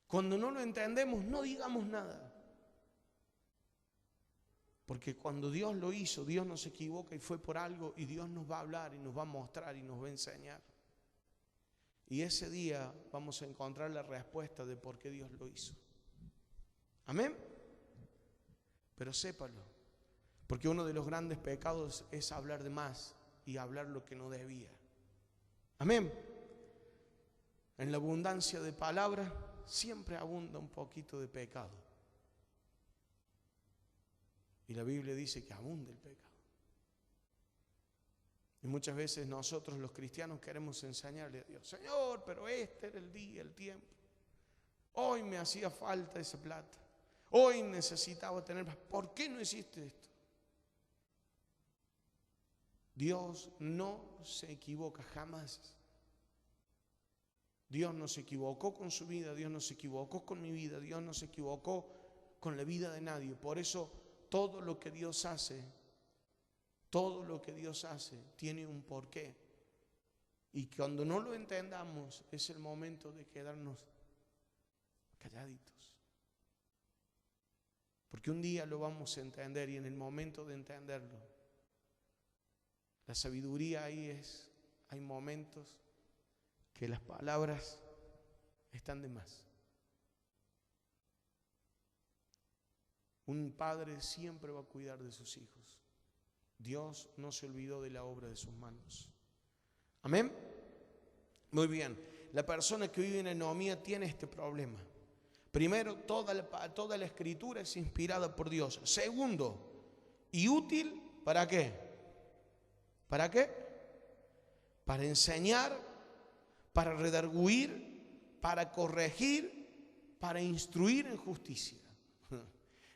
Cuando no lo entendemos, no digamos nada. Porque cuando Dios lo hizo, Dios no se equivoca y fue por algo, y Dios nos va a hablar y nos va a mostrar y nos va a enseñar. Y ese día vamos a encontrar la respuesta de por qué Dios lo hizo. Amén. Pero sépalo, porque uno de los grandes pecados es hablar de más y hablar lo que no debía. Amén. En la abundancia de palabras siempre abunda un poquito de pecado. Y la Biblia dice que abunda el pecado. Y muchas veces nosotros los cristianos queremos enseñarle a Dios: Señor, pero este era el día, el tiempo. Hoy me hacía falta esa plata. Hoy necesitaba tener. ¿Por qué no hiciste esto? Dios no se equivoca jamás. Dios no se equivocó con su vida, Dios no se equivocó con mi vida, Dios no se equivocó con la vida de nadie. Por eso todo lo que Dios hace tiene un porqué. Y cuando no lo entendamos es el momento de quedarnos calladitos. Porque un día lo vamos a entender, y en el momento de entenderlo, la sabiduría ahí es, hay momentos que las palabras están de más. Un padre siempre va a cuidar de sus hijos. Dios no se olvidó de la obra de sus manos. Amén. Muy bien. La persona que vive en anomía tiene este problema. Primero, toda la escritura es inspirada por Dios. Segundo, y útil, ¿para qué? ¿Para qué? Para enseñar, para redarguir, para corregir, para instruir en justicia.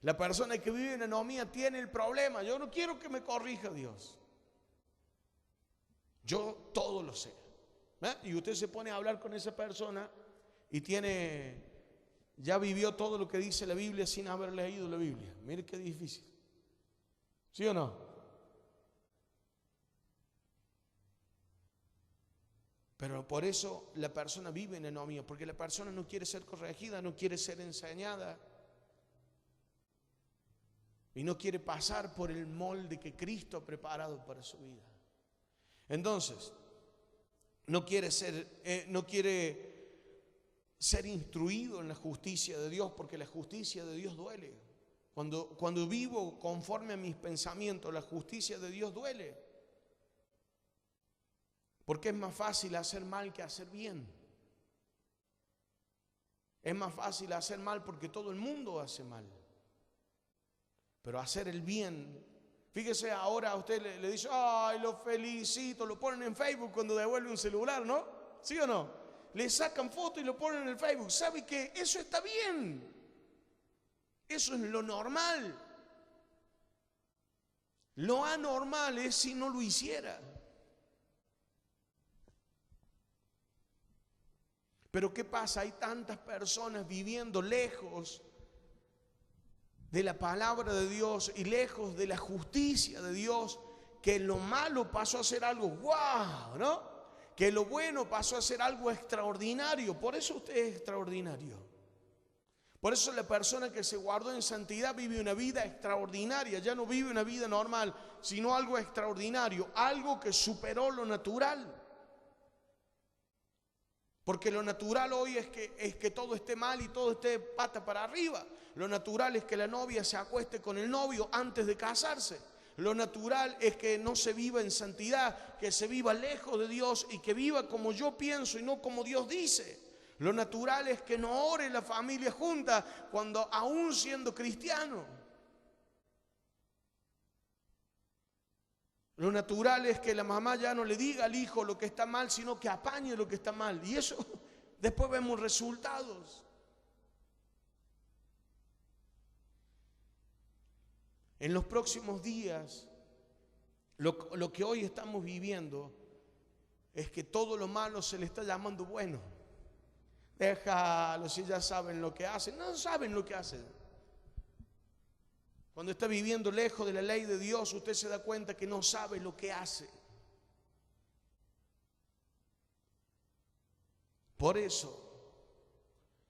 La persona que vive en anomía tiene el problema: yo no quiero que me corrija Dios. Yo todo lo sé. Y usted se pone a hablar con esa persona y ya vivió todo lo que dice la Biblia sin haber leído la Biblia. Mire qué difícil. ¿Sí o no? Pero por eso la persona vive en anomía, porque la persona no quiere ser corregida, no quiere ser enseñada y no quiere pasar por el molde que Cristo ha preparado para su vida. Entonces, no quiere ser instruido en la justicia de Dios, porque la justicia de Dios duele. Cuando vivo conforme a mis pensamientos, la justicia de Dios duele. Porque es más fácil hacer mal que hacer bien. Es más fácil hacer mal porque todo el mundo hace mal. Pero hacer el bien, fíjese, ahora a usted le dice: ay, lo felicito, lo ponen en Facebook cuando devuelve un celular, ¿no? ¿Sí o no? Le sacan foto y lo ponen en el Facebook. ¿Sabe qué? Eso está bien. Eso es lo normal. Lo anormal es si no lo hiciera. Pero ¿qué pasa? Hay tantas personas viviendo lejos de la palabra de Dios y lejos de la justicia de Dios, que lo malo pasó a ser algo guau, ¿no? Que lo bueno pasó a ser algo extraordinario. Por eso usted es extraordinario. Por eso la persona que se guardó en santidad vive una vida extraordinaria. Ya no vive una vida normal, sino algo extraordinario, algo que superó lo natural. Porque lo natural hoy es que todo esté mal y todo esté pata para arriba. Lo natural es que la novia se acueste con el novio antes de casarse. Lo natural es que no se viva en santidad, que se viva lejos de Dios y que viva como yo pienso y no como Dios dice. Lo natural es que no ore la familia junta cuando aún siendo cristiano. Lo natural es que la mamá ya no le diga al hijo lo que está mal, sino que apañe lo que está mal. Y eso, después vemos resultados. En los próximos días, lo que hoy estamos viviendo es que todo lo malo se le está llamando bueno. Déjalo, si ya saben lo que hacen. No saben lo que hacen. Cuando está viviendo lejos de la ley de Dios, usted se da cuenta que no sabe lo que hace. Por eso,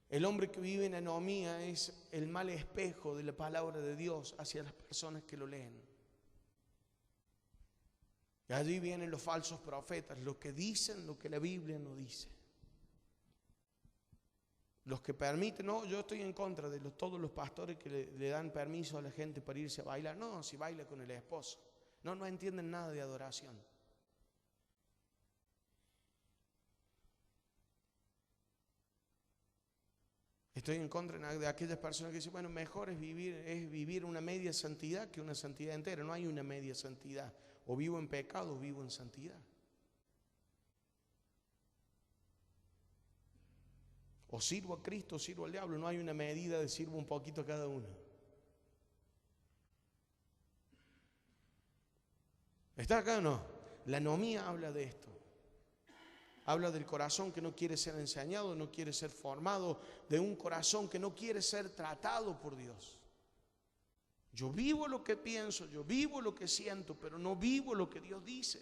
El hombre que vive en anomía es el mal espejo de la palabra de Dios hacia las personas que lo leen. Y allí vienen los falsos profetas, los que dicen lo que la Biblia no dice. Los que permiten, no, yo estoy en contra de todos los pastores que le dan permiso a la gente para irse a bailar. No, si baila con el esposo. No entienden nada de adoración. Estoy en contra de aquellas personas que dicen, bueno, mejor es vivir una media santidad que una santidad entera. No hay una media santidad. O vivo en pecado o vivo en santidad. O sirvo a Cristo o sirvo al diablo. No hay una medida de sirvo un poquito a cada uno. ¿Está acá o no? La anomía habla de esto. Habla del corazón que no quiere ser enseñado, no quiere ser formado, de un corazón que no quiere ser tratado por Dios. Yo vivo lo que pienso, yo vivo lo que siento, pero no vivo lo que Dios dice.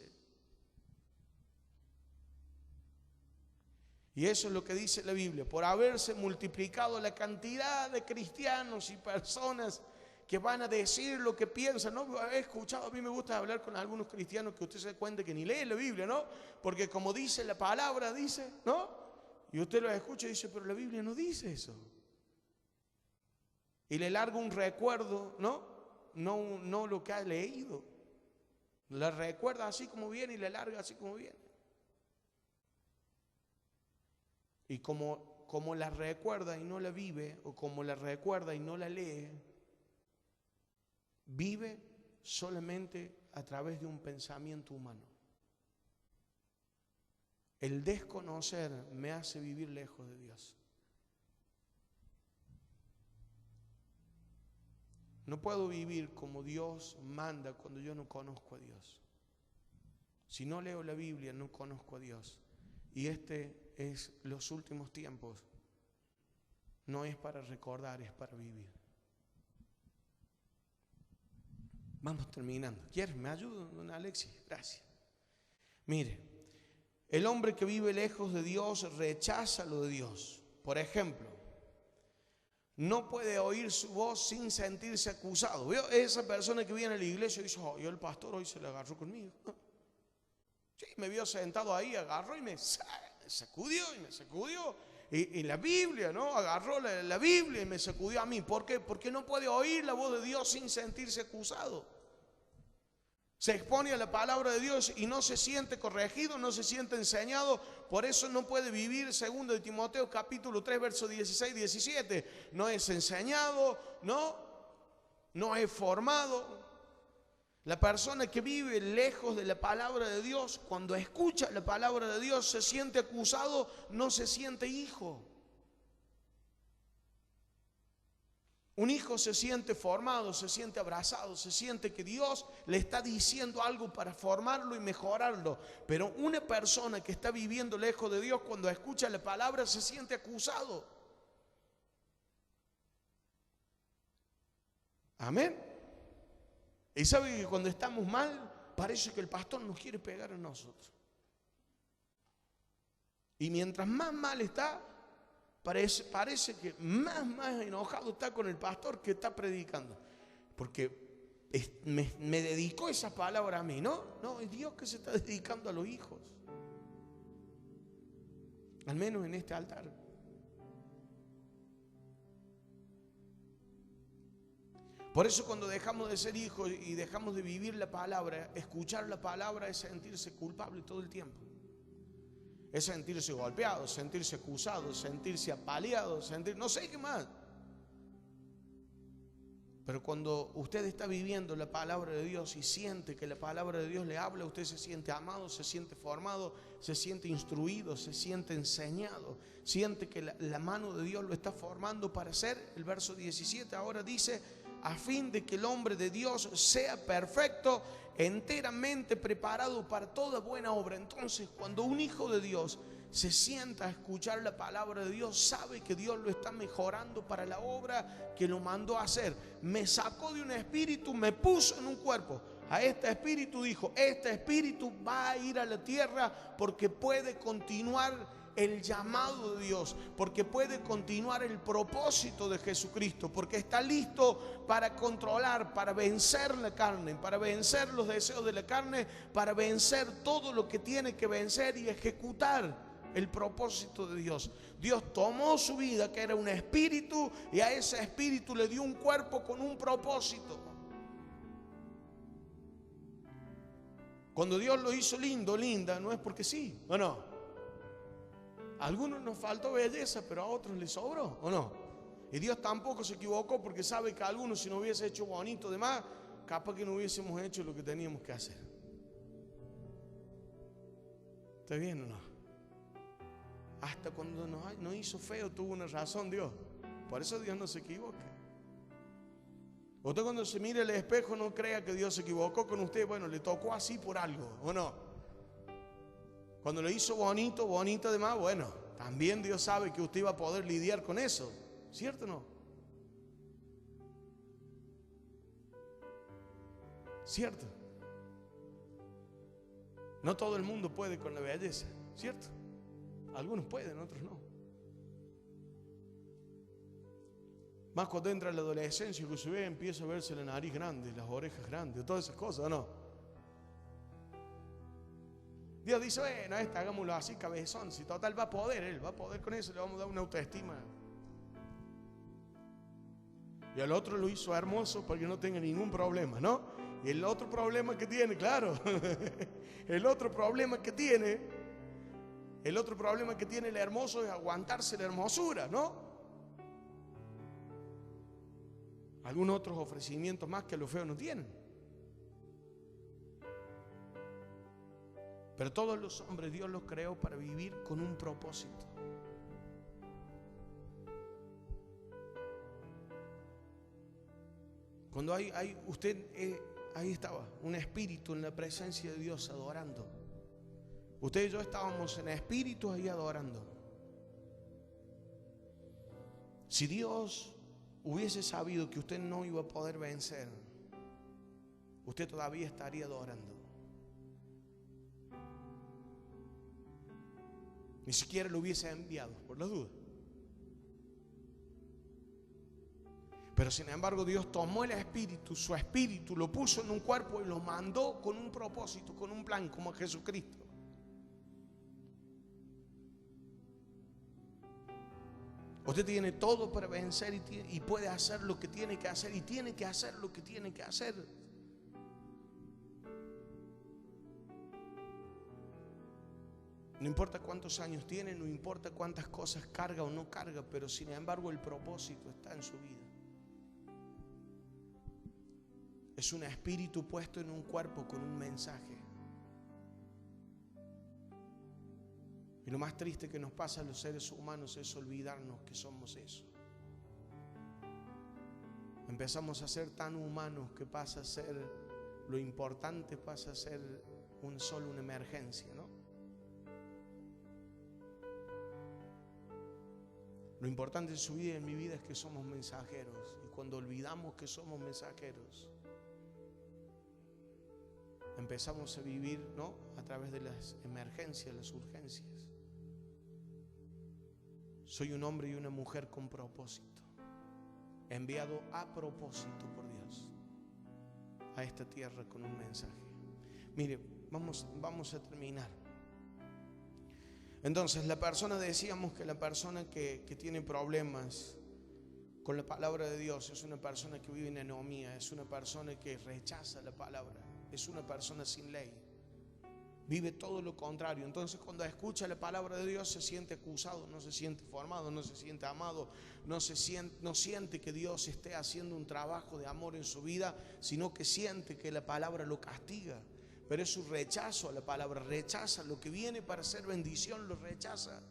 Y eso es lo que dice la Biblia. Por haberse multiplicado la cantidad de cristianos y personas que van a decir lo que piensan, ¿no? He escuchado, a mí me gusta hablar con algunos cristianos que usted se da cuenta que ni leen la Biblia, ¿no? Porque como dice la palabra, dice, ¿no? Y usted lo escucha y dice, pero la Biblia no dice eso. Y le larga un recuerdo, ¿no? No lo que ha leído. La recuerda así como viene y le larga así como viene. Y como la recuerda y no la vive, o como la recuerda y no la lee, vive solamente a través de un pensamiento humano. El desconocer me hace vivir lejos de Dios. No puedo vivir como Dios manda cuando yo no conozco a Dios. Si no leo la Biblia, no conozco a Dios. Y es los últimos tiempos. No es para recordar, es para vivir. Vamos terminando. ¿Quieres? ¿Me ayuda, don Alexis? Gracias. Mire, el hombre que vive lejos de Dios rechaza lo de Dios. Por ejemplo, no puede oír su voz sin sentirse acusado. ¿Vio? Esa persona que viene a la iglesia y dice, oh, yo el pastor hoy se le agarró conmigo. Sí, me vio sentado ahí, agarró y me sacudió y me sacudió. Y la Biblia, ¿no? Agarró la Biblia y me sacudió a mí. ¿Por qué? Porque no puede oír la voz de Dios sin sentirse acusado. Se expone a la palabra de Dios y no se siente corregido, no se siente enseñado. Por eso no puede vivir, 2 de Timoteo capítulo 3, versos 16 y 17. No es enseñado, no es formado. La persona que vive lejos de la palabra de Dios, cuando escucha la palabra de Dios, se siente acusado, no se siente hijo. Un hijo se siente formado, se siente abrazado, se siente que Dios le está diciendo algo para formarlo y mejorarlo. Pero una persona que está viviendo lejos de Dios, cuando escucha la palabra, se siente acusado. Amén. Y sabe que cuando estamos mal, parece que el pastor nos quiere pegar a nosotros. Y mientras más mal está, parece que más enojado está con el pastor que está predicando. Porque me dedicó esa palabra a mí, ¿no? Es Dios que se está dedicando a los hijos. Al menos en este altar. Por eso cuando dejamos de ser hijos y dejamos de vivir la palabra, escuchar la palabra es sentirse culpable todo el tiempo. Es sentirse golpeado, sentirse acusado, sentirse apaleado, no sé qué más. Pero cuando usted está viviendo la palabra de Dios y siente que la palabra de Dios le habla, usted se siente amado, se siente formado, se siente instruido, se siente enseñado, siente que la mano de Dios lo está formando para ser, el verso 17 ahora dice, a fin de que el hombre de Dios sea perfecto, enteramente preparado para toda buena obra. Entonces, cuando un hijo de Dios se sienta a escuchar la palabra de Dios, sabe que Dios lo está mejorando para la obra que lo mandó a hacer. Me sacó de un espíritu, me puso en un cuerpo. A este espíritu dijo, este espíritu va a ir a la tierra porque puede continuar el llamado de Dios, porque puede continuar el propósito de Jesucristo, porque está listo para controlar, para vencer la carne, para vencer los deseos de la carne, para vencer todo lo que tiene que vencer y ejecutar el propósito de Dios. Dios tomó su vida, que era un espíritu, y a ese espíritu le dio un cuerpo con un propósito. Cuando Dios lo hizo lindo, linda, no es porque sí, ¿o no? A algunos nos faltó belleza, pero a otros les sobró, ¿o no? Y Dios tampoco se equivocó, porque sabe que a algunos, si no hubiese hecho bonito de más, capaz que no hubiésemos hecho lo que teníamos que hacer. ¿Está bien o no? Hasta cuando nos hizo feo tuvo una razón Dios. Por eso Dios no se equivoca. Usted cuando se mire al espejo no crea que Dios se equivocó con usted. Bueno, le tocó así por algo, ¿o no? Cuando lo hizo bonito, bonito además, bueno, también Dios sabe que usted iba a poder lidiar con eso. ¿Cierto o no? ¿Cierto? No todo el mundo puede con la belleza, ¿cierto? Algunos pueden, otros no. Más cuando entra la adolescencia, que se ve, empieza a verse la nariz grande, las orejas grandes, todas esas cosas, ¿o no? Dios dice, bueno, hagámoslo así, cabezón. Si total va a poder, Él va a poder con eso, le vamos a dar una autoestima. Y al otro lo hizo hermoso para que no tenga ningún problema, ¿no? Y el otro problema que tiene, claro, el otro problema que tiene el hermoso es aguantarse la hermosura, ¿no? Algunos otros ofrecimientos más que los feos no tienen. Pero todos los hombres Dios los creó para vivir con un propósito. Cuando ahí estaba un espíritu en la presencia de Dios adorando. Usted y yo estábamos en espíritu ahí adorando. Si Dios hubiese sabido que usted no iba a poder vencer, usted todavía estaría adorando. Ni siquiera lo hubiese enviado, por las dudas. Pero sin embargo Dios tomó el espíritu, su espíritu, lo puso en un cuerpo y lo mandó con un propósito, con un plan, como a Jesucristo. Usted tiene todo para vencer y puede hacer lo que tiene que hacer y tiene que hacer lo que tiene que hacer. No importa cuántos años tiene, no importa cuántas cosas carga o no carga, pero sin embargo el propósito está en su vida. Es un espíritu puesto en un cuerpo con un mensaje. Y lo más triste que nos pasa a los seres humanos es olvidarnos que somos eso. Empezamos a ser tan humanos que pasa a ser, lo importante pasa a ser solo una emergencia, ¿no? Lo importante en su vida y en mi vida es que somos mensajeros. Y cuando olvidamos que somos mensajeros, empezamos a vivir, ¿no?, a través de las emergencias, las urgencias. Soy un hombre y una mujer con propósito, enviado a propósito por Dios a esta tierra con un mensaje. Mire, vamos a terminar. Entonces, la persona, decíamos que la persona que tiene problemas con la palabra de Dios es una persona que vive en anomía, es una persona que rechaza la palabra, es una persona sin ley. Vive todo lo contrario. Entonces cuando escucha la palabra de Dios se siente acusado, no se siente formado, no se siente amado, no siente que Dios esté haciendo un trabajo de amor en su vida, sino que siente que la palabra lo castiga. Pero es su rechazo a la palabra, rechaza lo que viene para ser bendición, lo rechaza.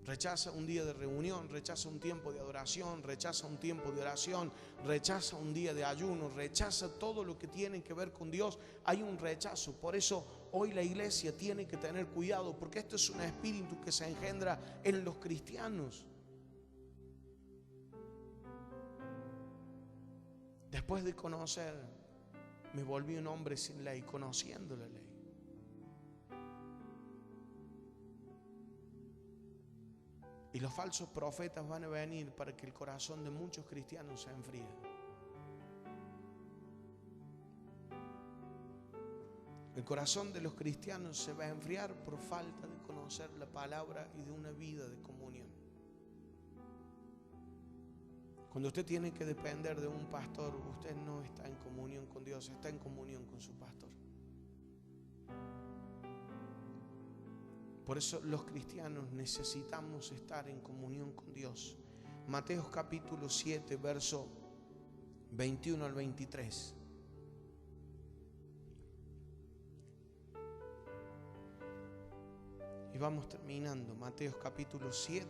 Rechaza un día de reunión, rechaza un tiempo de adoración, rechaza un tiempo de oración, rechaza un día de ayuno, rechaza todo lo que tiene que ver con Dios. Hay un rechazo. Por eso hoy la iglesia tiene que tener cuidado, porque esto es un espíritu que se engendra en los cristianos. Después de conocer, me volví un hombre sin ley, conociendo la ley. Y los falsos profetas van a venir para que el corazón de muchos cristianos se enfríe. El corazón de los cristianos se va a enfriar por falta de conocer la palabra y de una vida de comunión. Cuando usted tiene que depender de un pastor, usted no está en comunión con Dios, está en comunión con su pastor. Por eso los cristianos necesitamos estar en comunión con Dios. Mateo capítulo 7, verso 21 al 23. Y vamos terminando. Mateo capítulo 7.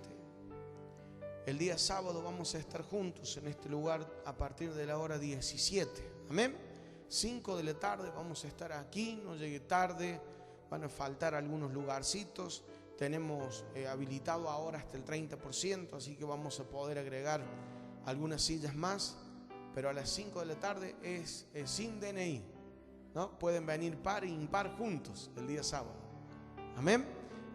El día sábado vamos a estar juntos en este lugar a partir de la hora 17. Amén. 5 de la tarde vamos a estar aquí. No llegue tarde. Van a faltar algunos lugarcitos. Tenemos habilitado ahora hasta el 30%, así que vamos a poder agregar algunas sillas más. Pero a las 5 de la tarde es sin DNI, ¿no? Pueden venir par e impar juntos el día sábado. Amén.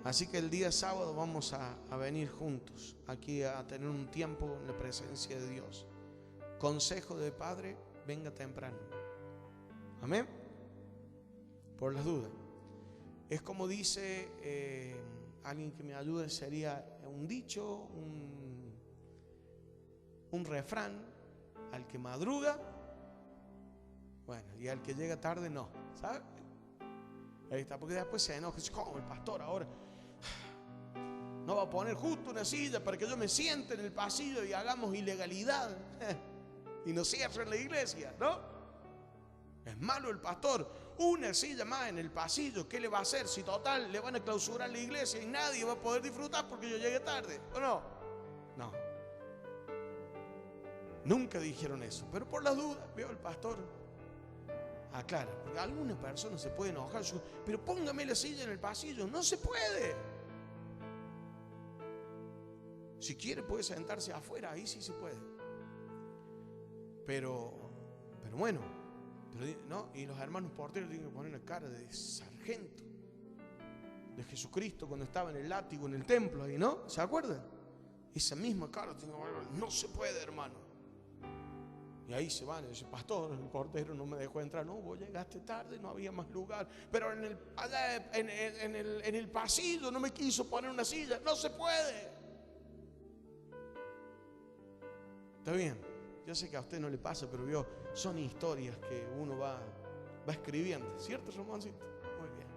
Así que el día sábado vamos a venir juntos aquí a tener un tiempo en la presencia de Dios. Consejo de padre, venga temprano. Amén. Por las dudas. Es como dice, alguien que me ayude, sería un dicho, un refrán: al que madruga, bueno, y al que llega tarde no, ¿sabes? Ahí está, porque después se enoja, ¿cómo el pastor ahora no va a poner justo una silla para que yo me siente en el pasillo y hagamos ilegalidad y nos cierren la iglesia? ¿No? Es malo el pastor. Una silla más en el pasillo, ¿qué le va a hacer? Si total le van a clausurar la iglesia y nadie va a poder disfrutar porque yo llegué tarde, ¿o no? No. Nunca dijeron eso, pero por las dudas, veo el pastor aclara, porque alguna persona se puede enojar, pero póngame la silla en el pasillo. No se puede. Si quiere puede sentarse afuera, ahí sí se puede. Pero bueno, ¿no? Y los hermanos porteros tienen que poner una cara de sargento de Jesucristo cuando estaba en el látigo en el templo ahí, ¿no? ¿Se acuerdan? Esa misma cara, no se puede, hermano. Y ahí se van y dice: pastor, el portero no me dejó entrar. No, vos llegaste tarde, no había más lugar. Pero allá en el pasillo no me quiso poner una silla. No se puede. Está bien, yo sé que a usted no le pasa, pero son historias que uno va escribiendo, ¿cierto, Ramoncito? Muy bien.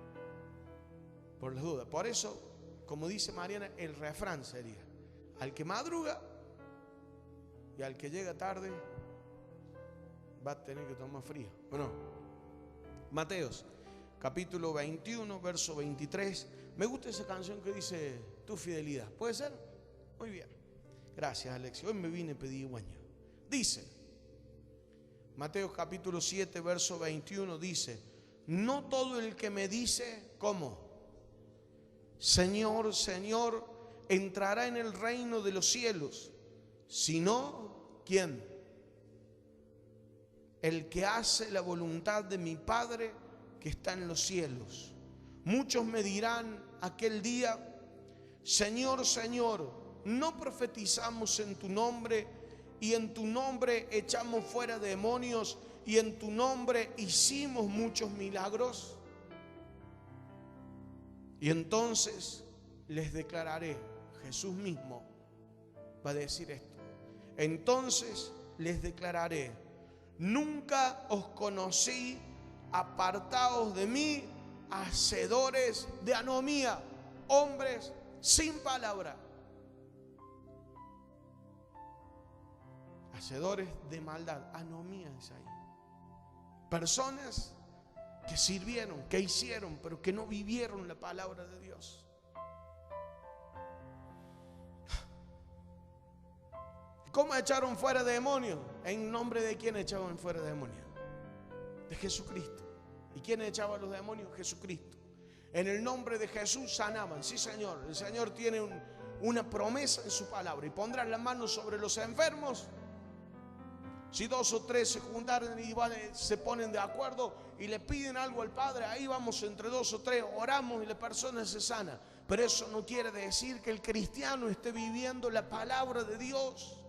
Por las dudas. Por eso, como dice Mariana, el refrán sería: al que madruga y al que llega tarde va a tener que tomar frío. Bueno, Mateos capítulo 21, verso 23. Me gusta esa canción que dice: tu fidelidad. ¿Puede ser? Muy bien. Gracias, Alexia. Hoy me vine a pedir guaña. Dice, Mateo capítulo 7, verso 21, dice: no todo el que me dice, ¿cómo? Señor, Señor, entrará en el reino de los cielos, sino, ¿quién? El que hace la voluntad de mi Padre que está en los cielos. Muchos me dirán aquel día: Señor, Señor, ¿no profetizamos en tu nombre, y en tu nombre echamos fuera demonios, y en tu nombre hicimos muchos milagros? Y entonces les declararé, Jesús mismo va a decir esto, entonces les declararé: nunca os conocí, apartaos de mí, hacedores de anomía, hombres sin palabra. Hacedores de maldad, anomía es ahí. Personas que sirvieron, que hicieron, pero que no vivieron la palabra de Dios. ¿Cómo echaron fuera demonios? ¿En nombre de quién echaban fuera demonios? De Jesucristo. ¿Y quién echaba los demonios? Jesucristo. En el nombre de Jesús sanaban. Sí, Señor. El Señor tiene una promesa en su palabra. Y pondrán las manos sobre los enfermos. Si 2 o 3 se juntaron y se ponen de acuerdo y le piden algo al Padre, ahí vamos entre 2 o 3, oramos y la persona se sana. Pero eso no quiere decir que el cristiano esté viviendo la palabra de Dios.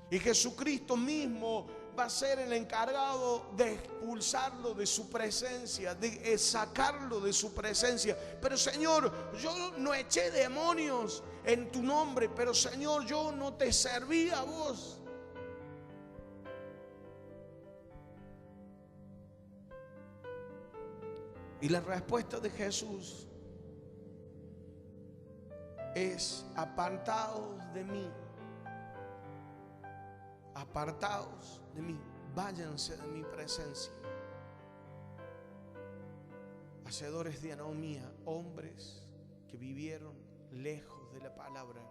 Y Jesucristo mismo va a ser el encargado de expulsarlo de su presencia, de sacarlo de su presencia. Pero Señor, yo no eché demonios en tu nombre, pero Señor, yo no te serví a vos. Y la respuesta de Jesús es: apartaos de mí. Apartaos de mí, váyanse de mi presencia. Hacedores de anomía, hombres que vivieron lejos de la palabra.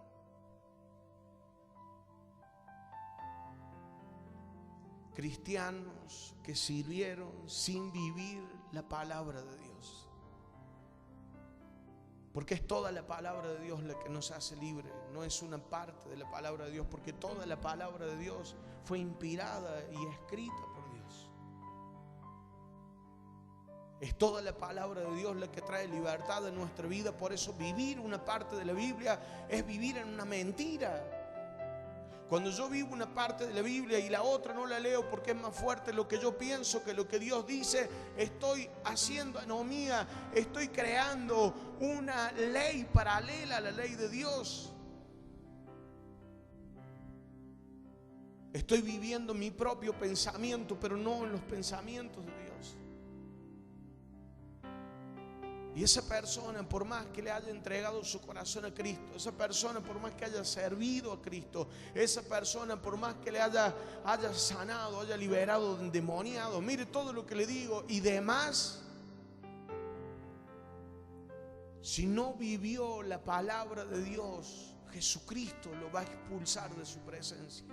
Cristianos que sirvieron sin vivir la palabra de Dios. Porque es toda la palabra de Dios la que nos hace libre, no es una parte de la palabra de Dios, porque toda la palabra de Dios fue inspirada y escrita por Dios. Es toda la palabra de Dios la que trae libertad en nuestra vida. Por eso vivir una parte de la Biblia es vivir en una mentira. Cuando yo vivo una parte de la Biblia y la otra no la leo porque es más fuerte lo que yo pienso que lo que Dios dice, estoy haciendo anomía, estoy creando una ley paralela a la ley de Dios. Estoy viviendo mi propio pensamiento, pero no en los pensamientos de Dios. Y esa persona, por más que le haya entregado su corazón a Cristo, esa persona, por más que haya servido a Cristo, esa persona, por más que le haya sanado, haya liberado, endemoniado, mire todo lo que le digo y demás, si no vivió la palabra de Dios, Jesucristo lo va a expulsar de su presencia.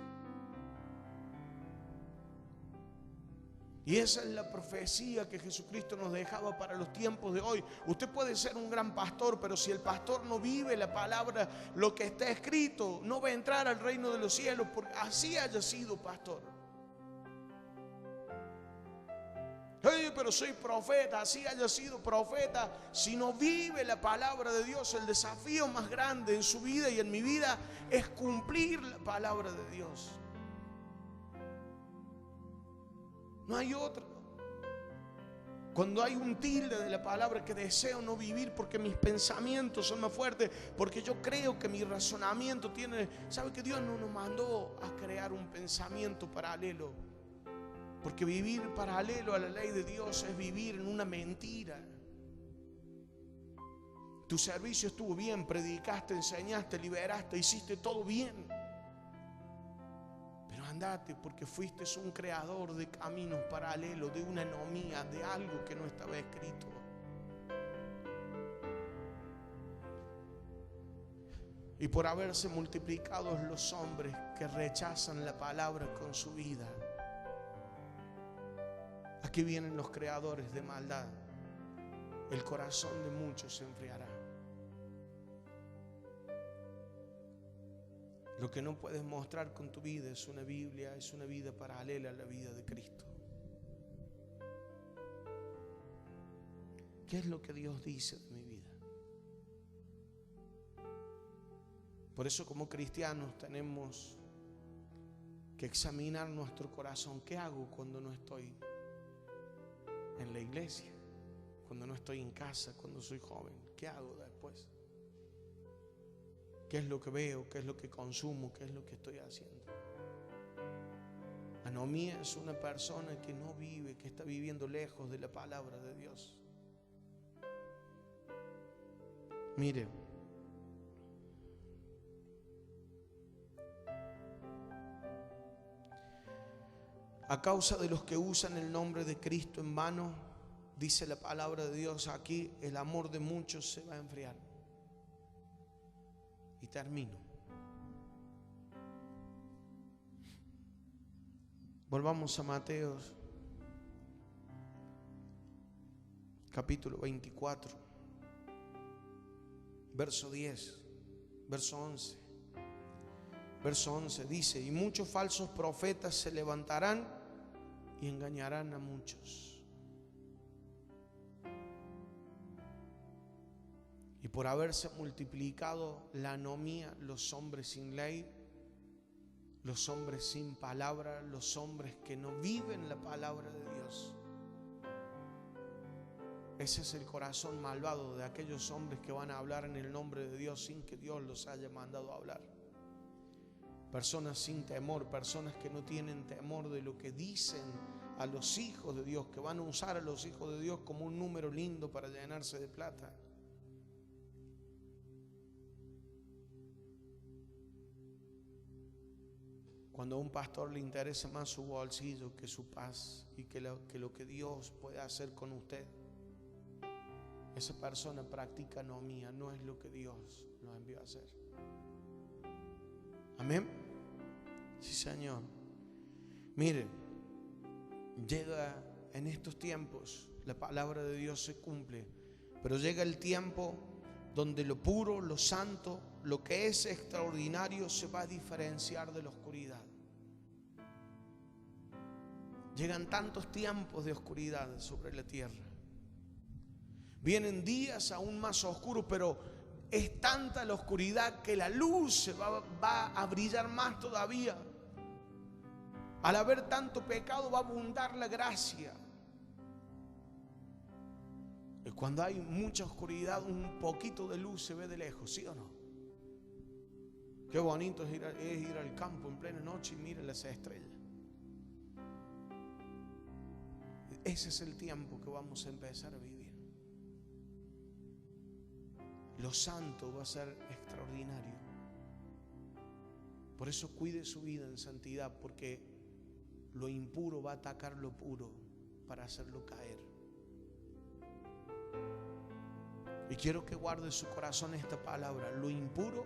Y esa es la profecía que Jesucristo nos dejaba para los tiempos de hoy. Usted puede ser un gran pastor, pero si el pastor no vive la palabra, lo que está escrito, no va a entrar al reino de los cielos, porque así haya sido pastor. Hey, pero soy profeta, así haya sido profeta. Si no vive la palabra de Dios, el desafío más grande en su vida y en mi vida es cumplir la palabra de Dios. No hay otra. Cuando hay un tilde de la palabra que deseo no vivir porque mis pensamientos son más fuertes, porque yo creo que mi razonamiento tiene... ¿Sabe que Dios no nos mandó a crear un pensamiento paralelo? Porque vivir paralelo a la ley de Dios es vivir en una mentira. Tu servicio estuvo bien, predicaste, enseñaste, liberaste, hiciste todo bien. Andate, porque fuiste un creador de caminos paralelos, de una anomía, de algo que no estaba escrito. Y por haberse multiplicado los hombres que rechazan la palabra con su vida, aquí vienen los creadores de maldad. El corazón de muchos se enfriará. Lo que no puedes mostrar con tu vida es una Biblia, es una vida paralela a la vida de Cristo. ¿Qué es lo que Dios dice de mi vida? Por eso, como cristianos, tenemos que examinar nuestro corazón. ¿Qué hago cuando no estoy en la iglesia? Cuando no estoy en casa, cuando soy joven. ¿Qué hago después? ¿Qué es lo que veo? ¿Qué es lo que consumo? ¿Qué es lo que estoy haciendo? Anomía es una persona que no vive, que está viviendo lejos de la palabra de Dios. Mire, a causa de los que usan el nombre de Cristo en vano, dice la palabra de Dios aquí, el amor de muchos se va a enfriar. Y termino. Volvamos a Mateo, capítulo 24, verso 10, verso 11. Verso 11 dice: y muchos falsos profetas se levantarán y engañarán a muchos. Y por haberse multiplicado la anomía, los hombres sin ley, los hombres sin palabra, los hombres que no viven la palabra de Dios. Ese es el corazón malvado de aquellos hombres que van a hablar en el nombre de Dios sin que Dios los haya mandado a hablar. Personas sin temor, personas que no tienen temor de lo que dicen a los hijos de Dios, que van a usar a los hijos de Dios como un número lindo para llenarse de plata. Cuando a un pastor le interesa más su bolsillo que su paz y que lo que Dios puede hacer con usted, esa persona practica anomía, no es lo que Dios nos envió a hacer. Amén. Sí, Señor. Miren, llega en estos tiempos, la palabra de Dios se cumple, pero llega el tiempo donde lo puro, lo santo, lo que es extraordinario se va a diferenciar de la oscuridad. Llegan tantos tiempos de oscuridad sobre la tierra. Vienen días aún más oscuros, pero es tanta la oscuridad que la luz se va a brillar más todavía. Al haber tanto pecado va a abundar la gracia. Y cuando hay mucha oscuridad, un poquito de luz se ve de lejos, ¿sí o no? Qué bonito es ir al campo en plena noche y mirar las estrellas. Ese es el tiempo que vamos a empezar a vivir. Lo santo va a ser extraordinario. Por eso cuide su vida en santidad, porque lo impuro va a atacar lo puro para hacerlo caer. Y quiero que guarde su corazón esta palabra: lo impuro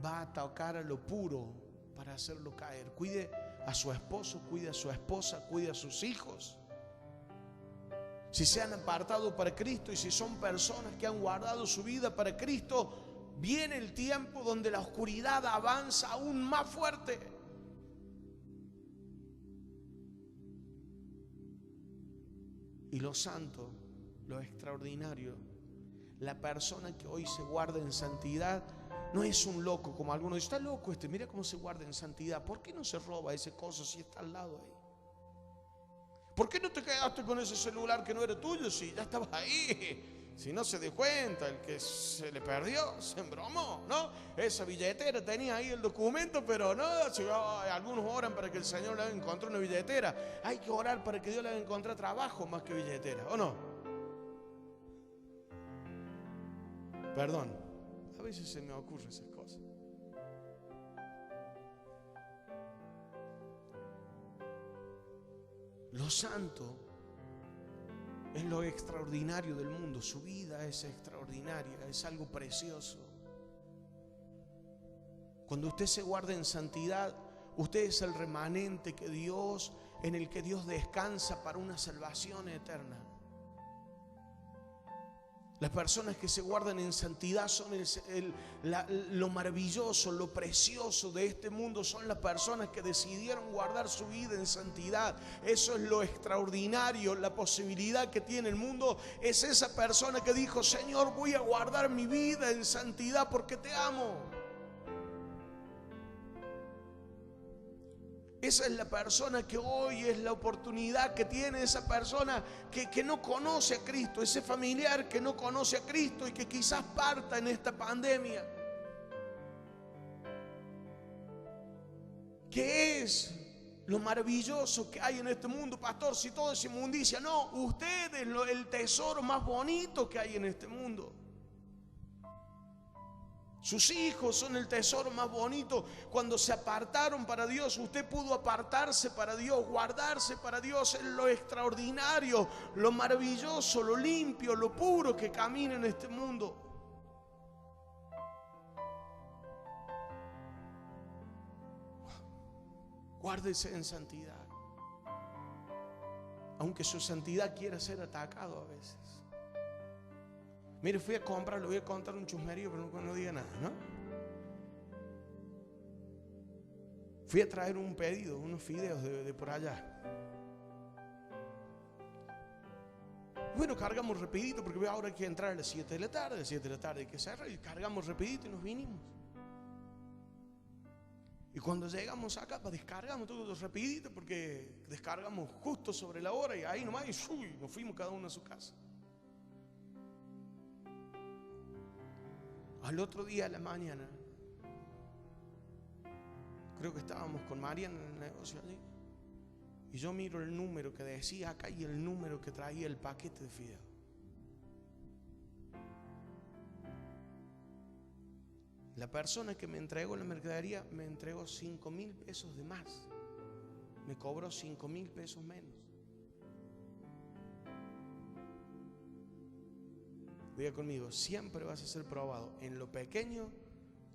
va a atacar a lo puro para hacerlo caer. Cuide a su esposo, cuide a su esposa, cuide a sus hijos. Si se han apartado para Cristo y si son personas que han guardado su vida para Cristo, viene el tiempo donde la oscuridad avanza aún más fuerte. Y lo santo, lo extraordinario, la persona que hoy se guarda en santidad, no es un loco como algunos dicen: está loco este, mira cómo se guarda en santidad. ¿Por qué no se roba ese coso si está al lado ahí? ¿Por qué no te quedaste con ese celular que no era tuyo si ya estabas ahí? Si no se dio cuenta, el que se le perdió, se embromó, ¿no? Esa billetera tenía ahí el documento, pero no, algunos oran para que el Señor le haga encontrar una billetera. Hay que orar para que Dios le haga encontrar trabajo más que billetera, ¿o no? Perdón, a veces se me ocurren esas cosas. Lo santo es lo extraordinario del mundo. Su vida es extraordinaria, es algo precioso. Cuando usted se guarda en santidad, usted es el remanente en el que Dios descansa para una salvación eterna. Las personas que se guardan en santidad son lo maravilloso, lo precioso de este mundo. Son las personas que decidieron guardar su vida en santidad. Eso es lo extraordinario. La posibilidad que tiene el mundo es esa persona que dijo: Señor, voy a guardar mi vida en santidad porque te amo. Esa es la persona que hoy es la oportunidad que tiene esa persona que no conoce a Cristo, ese familiar que no conoce a Cristo y que quizás parta en esta pandemia. ¿Qué es lo maravilloso que hay en este mundo, pastor? Si todo es inmundicia. No, usted es el tesoro más bonito que hay en este mundo. Sus hijos son el tesoro más bonito. Cuando se apartaron para Dios, usted pudo apartarse para Dios, guardarse para Dios. Es lo extraordinario, lo maravilloso, lo limpio, lo puro que camina en este mundo. Guárdese en santidad, aunque su santidad quiera ser atacado a veces. Mire, fui a comprar, le voy a contar un chusmerío, pero no diga nada, ¿no? Fui a traer un pedido, unos fideos de por allá. Bueno, cargamos rapidito porque ahora hay que entrar a las 7 de la tarde. A las 7 de la tarde hay que cerrar y cargamos rapidito y nos vinimos. Y cuando llegamos acá, descargamos todo rapidito porque descargamos justo sobre la hora y ahí nomás y nos fuimos cada uno a su casa. Al otro día a la mañana, creo que estábamos con Mariana en el negocio allí, y yo miro el número que decía acá y el número que traía el paquete de fideo. La persona que me entregó la mercadería me entregó 5.000 pesos de más. Me cobró 5.000 pesos menos. Diga conmigo, siempre vas a ser probado en lo pequeño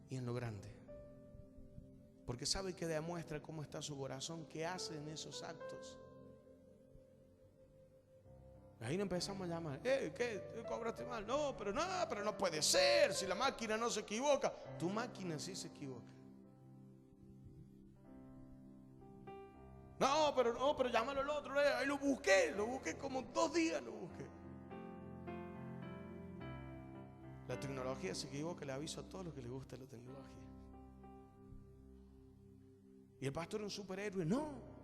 y en lo grande. Porque sabe que demuestra cómo está su corazón, qué hace en esos actos. Ahí no empezamos a llamar, ¿qué? ¿Te cobraste mal? No, pero no puede ser, si la máquina no se equivoca. Tu máquina sí se equivoca. No, pero llámalo al otro. Ahí lo busqué como 2 días, lo busqué. La tecnología se equivoca, le aviso a todos los que les gusta la tecnología. Y el pastor es un superhéroe, no.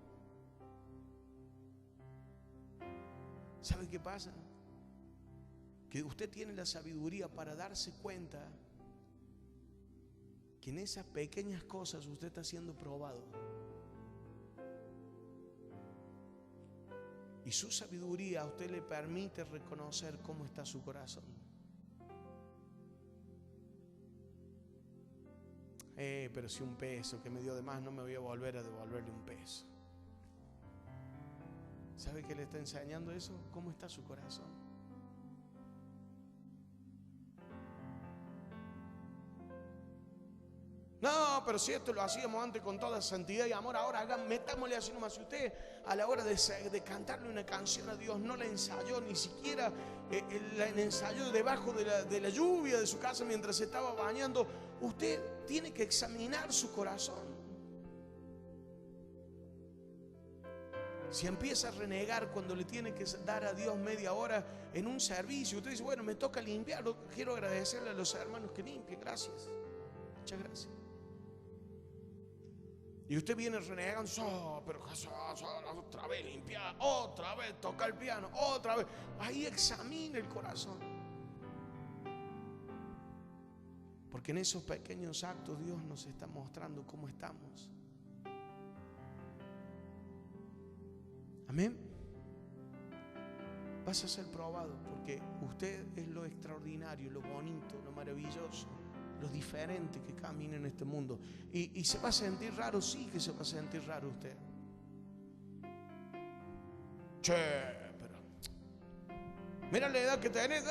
¿Sabe qué pasa? Que usted tiene la sabiduría para darse cuenta que en esas pequeñas cosas usted está siendo probado. Y su sabiduría a usted le permite reconocer cómo está su corazón. Pero si un peso que me dio de más, no me voy a volver a devolverle un peso. ¿Sabe qué le está enseñando eso? ¿Cómo está su corazón? No, pero si esto lo hacíamos antes con toda santidad y amor, ahora metámosle así nomás. Si usted a la hora de cantarle una canción a Dios no la ensayó, ni siquiera la ensayó debajo de la lluvia de su casa mientras se estaba bañando, usted tiene que examinar su corazón. Si empieza a renegar cuando le tiene que dar a Dios media hora en un servicio, usted dice, bueno, me toca limpiarlo, quiero agradecerle a los hermanos que limpien, gracias, muchas gracias. Y usted viene renegando, pero otra vez limpiar, otra vez tocar el piano, otra vez. Ahí examine el corazón. Porque en esos pequeños actos Dios nos está mostrando cómo estamos. Amén. Vas a ser probado porque usted es lo extraordinario, lo bonito, lo maravilloso, lo diferente que camina en este mundo. Y se va a sentir raro, sí que se va a sentir raro usted. Pero mira la edad que tenés.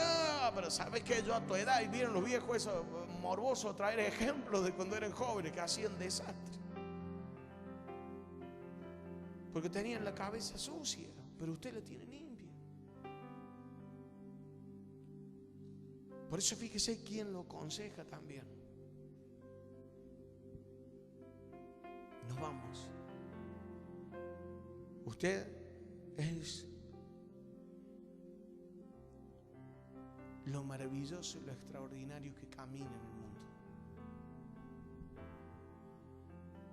Pero sabes que yo a tu edad, y vieron los viejos esos morbosos traer ejemplos de cuando eran jóvenes que hacían desastre. Porque tenían la cabeza sucia, pero usted la tiene limpia. Por eso fíjese quién lo aconseja también. Nos vamos. Usted es lo maravilloso y lo extraordinario que camina en el mundo.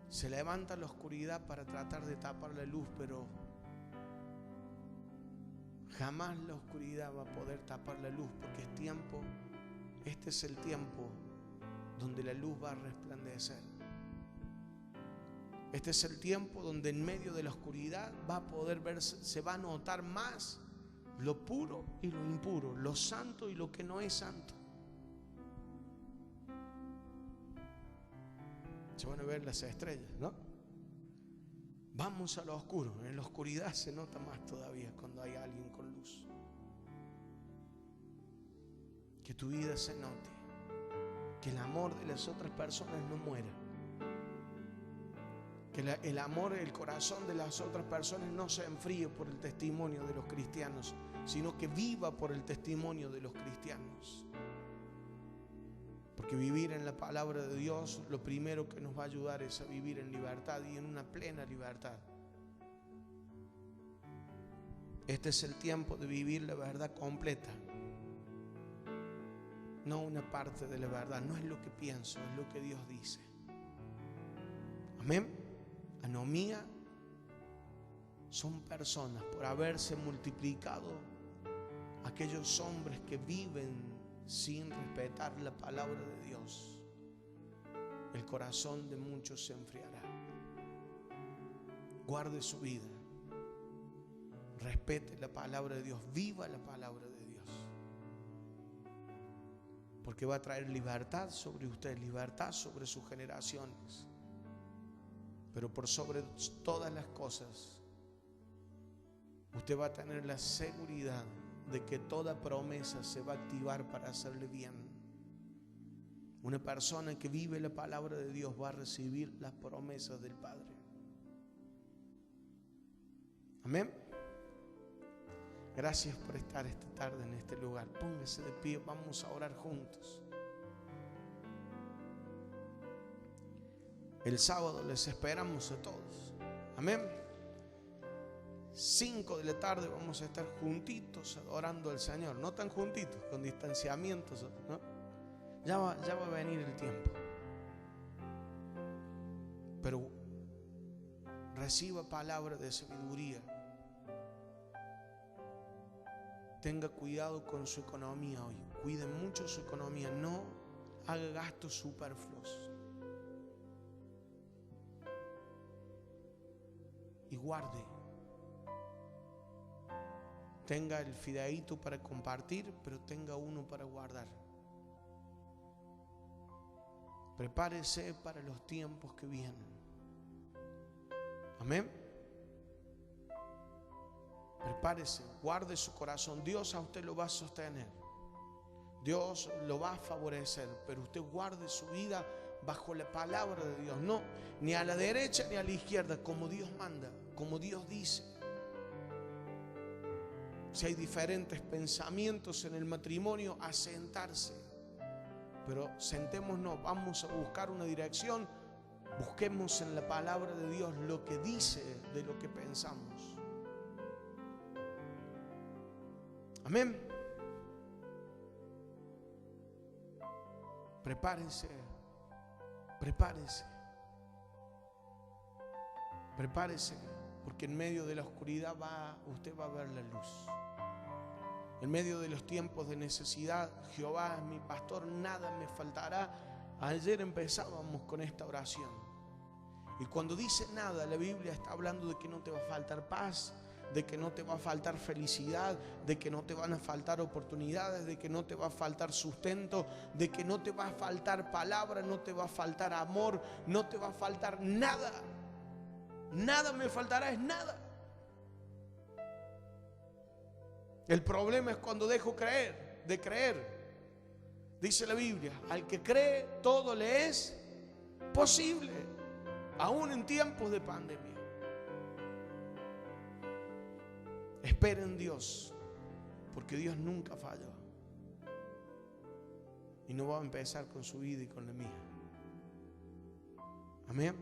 Se levanta la oscuridad para tratar de tapar la luz, pero jamás la oscuridad va a poder tapar la luz, porque es tiempo, este es el tiempo donde la luz va a resplandecer. Este es el tiempo donde en medio de la oscuridad va a poder verse, se va a notar más lo puro y lo impuro, lo santo y lo que no es santo. Se van a ver las estrellas, ¿no? Vamos a lo oscuro. En la oscuridad se nota más todavía cuando hay alguien con luz. Que tu vida se note, que el amor de las otras personas no muera, que el amor, el corazón de las otras personas no se enfríe por el testimonio de los cristianos, sino que viva por el testimonio de los cristianos. Porque vivir en la palabra de Dios, lo primero que nos va a ayudar es a vivir en libertad y en una plena libertad. Este es el tiempo de vivir la verdad completa, no una parte de la verdad. No es lo que pienso, es lo que Dios dice. Amén. Anomía son personas por haberse multiplicado, aquellos hombres que viven sin respetar la palabra de Dios. El corazón de muchos se enfriará. Guarde su vida, respete la palabra de Dios, viva la palabra de Dios, porque va a traer libertad sobre usted, libertad sobre sus generaciones. Pero por sobre todas las cosas, usted va a tener la seguridad de que toda promesa se va a activar para hacerle bien. Una persona que vive la palabra de Dios va a recibir las promesas del Padre. Amén. Gracias por estar esta tarde en este lugar. Póngase de pie, vamos a orar juntos. El sábado les esperamos a todos. Amén. 5 de la tarde vamos a estar juntitos adorando al Señor. No tan juntitos, con distanciamientos, ¿no? Ya va a venir el tiempo. Pero reciba palabra de sabiduría. Tenga cuidado con su economía hoy. Cuide mucho su economía. No haga gastos superfluos. Y guarde. Tenga el fideíto para compartir, pero tenga uno para guardar. Prepárese para los tiempos que vienen. Amén. Prepárese, guarde su corazón. Dios a usted lo va a sostener. Dios lo va a favorecer, pero usted guarde su vida bajo la palabra de Dios. No, ni a la derecha ni a la izquierda, como Dios manda, como Dios dice. Si hay diferentes pensamientos en el matrimonio, a sentarse. Pero sentémonos, vamos a buscar una dirección. Busquemos en la palabra de Dios lo que dice de lo que pensamos. Amén. Prepárense. Prepárese. Prepárese, porque en medio de la oscuridad usted va a ver la luz. En medio de los tiempos de necesidad, Jehová es mi pastor, nada me faltará. Ayer empezábamos con esta oración. Y cuando dice nada, la Biblia está hablando de que no te va a faltar paz, de que no te va a faltar felicidad, de que no te van a faltar oportunidades, de que no te va a faltar sustento, de que no te va a faltar palabra, no te va a faltar amor, no te va a faltar nada. Nada me faltará, es nada. El problema es cuando dejo de creer. Dice la Biblia, al que cree todo le es posible, aún en tiempos de pandemia. Espera en Dios, porque Dios nunca falla. Y no va a empezar con su vida y con la mía. Amén.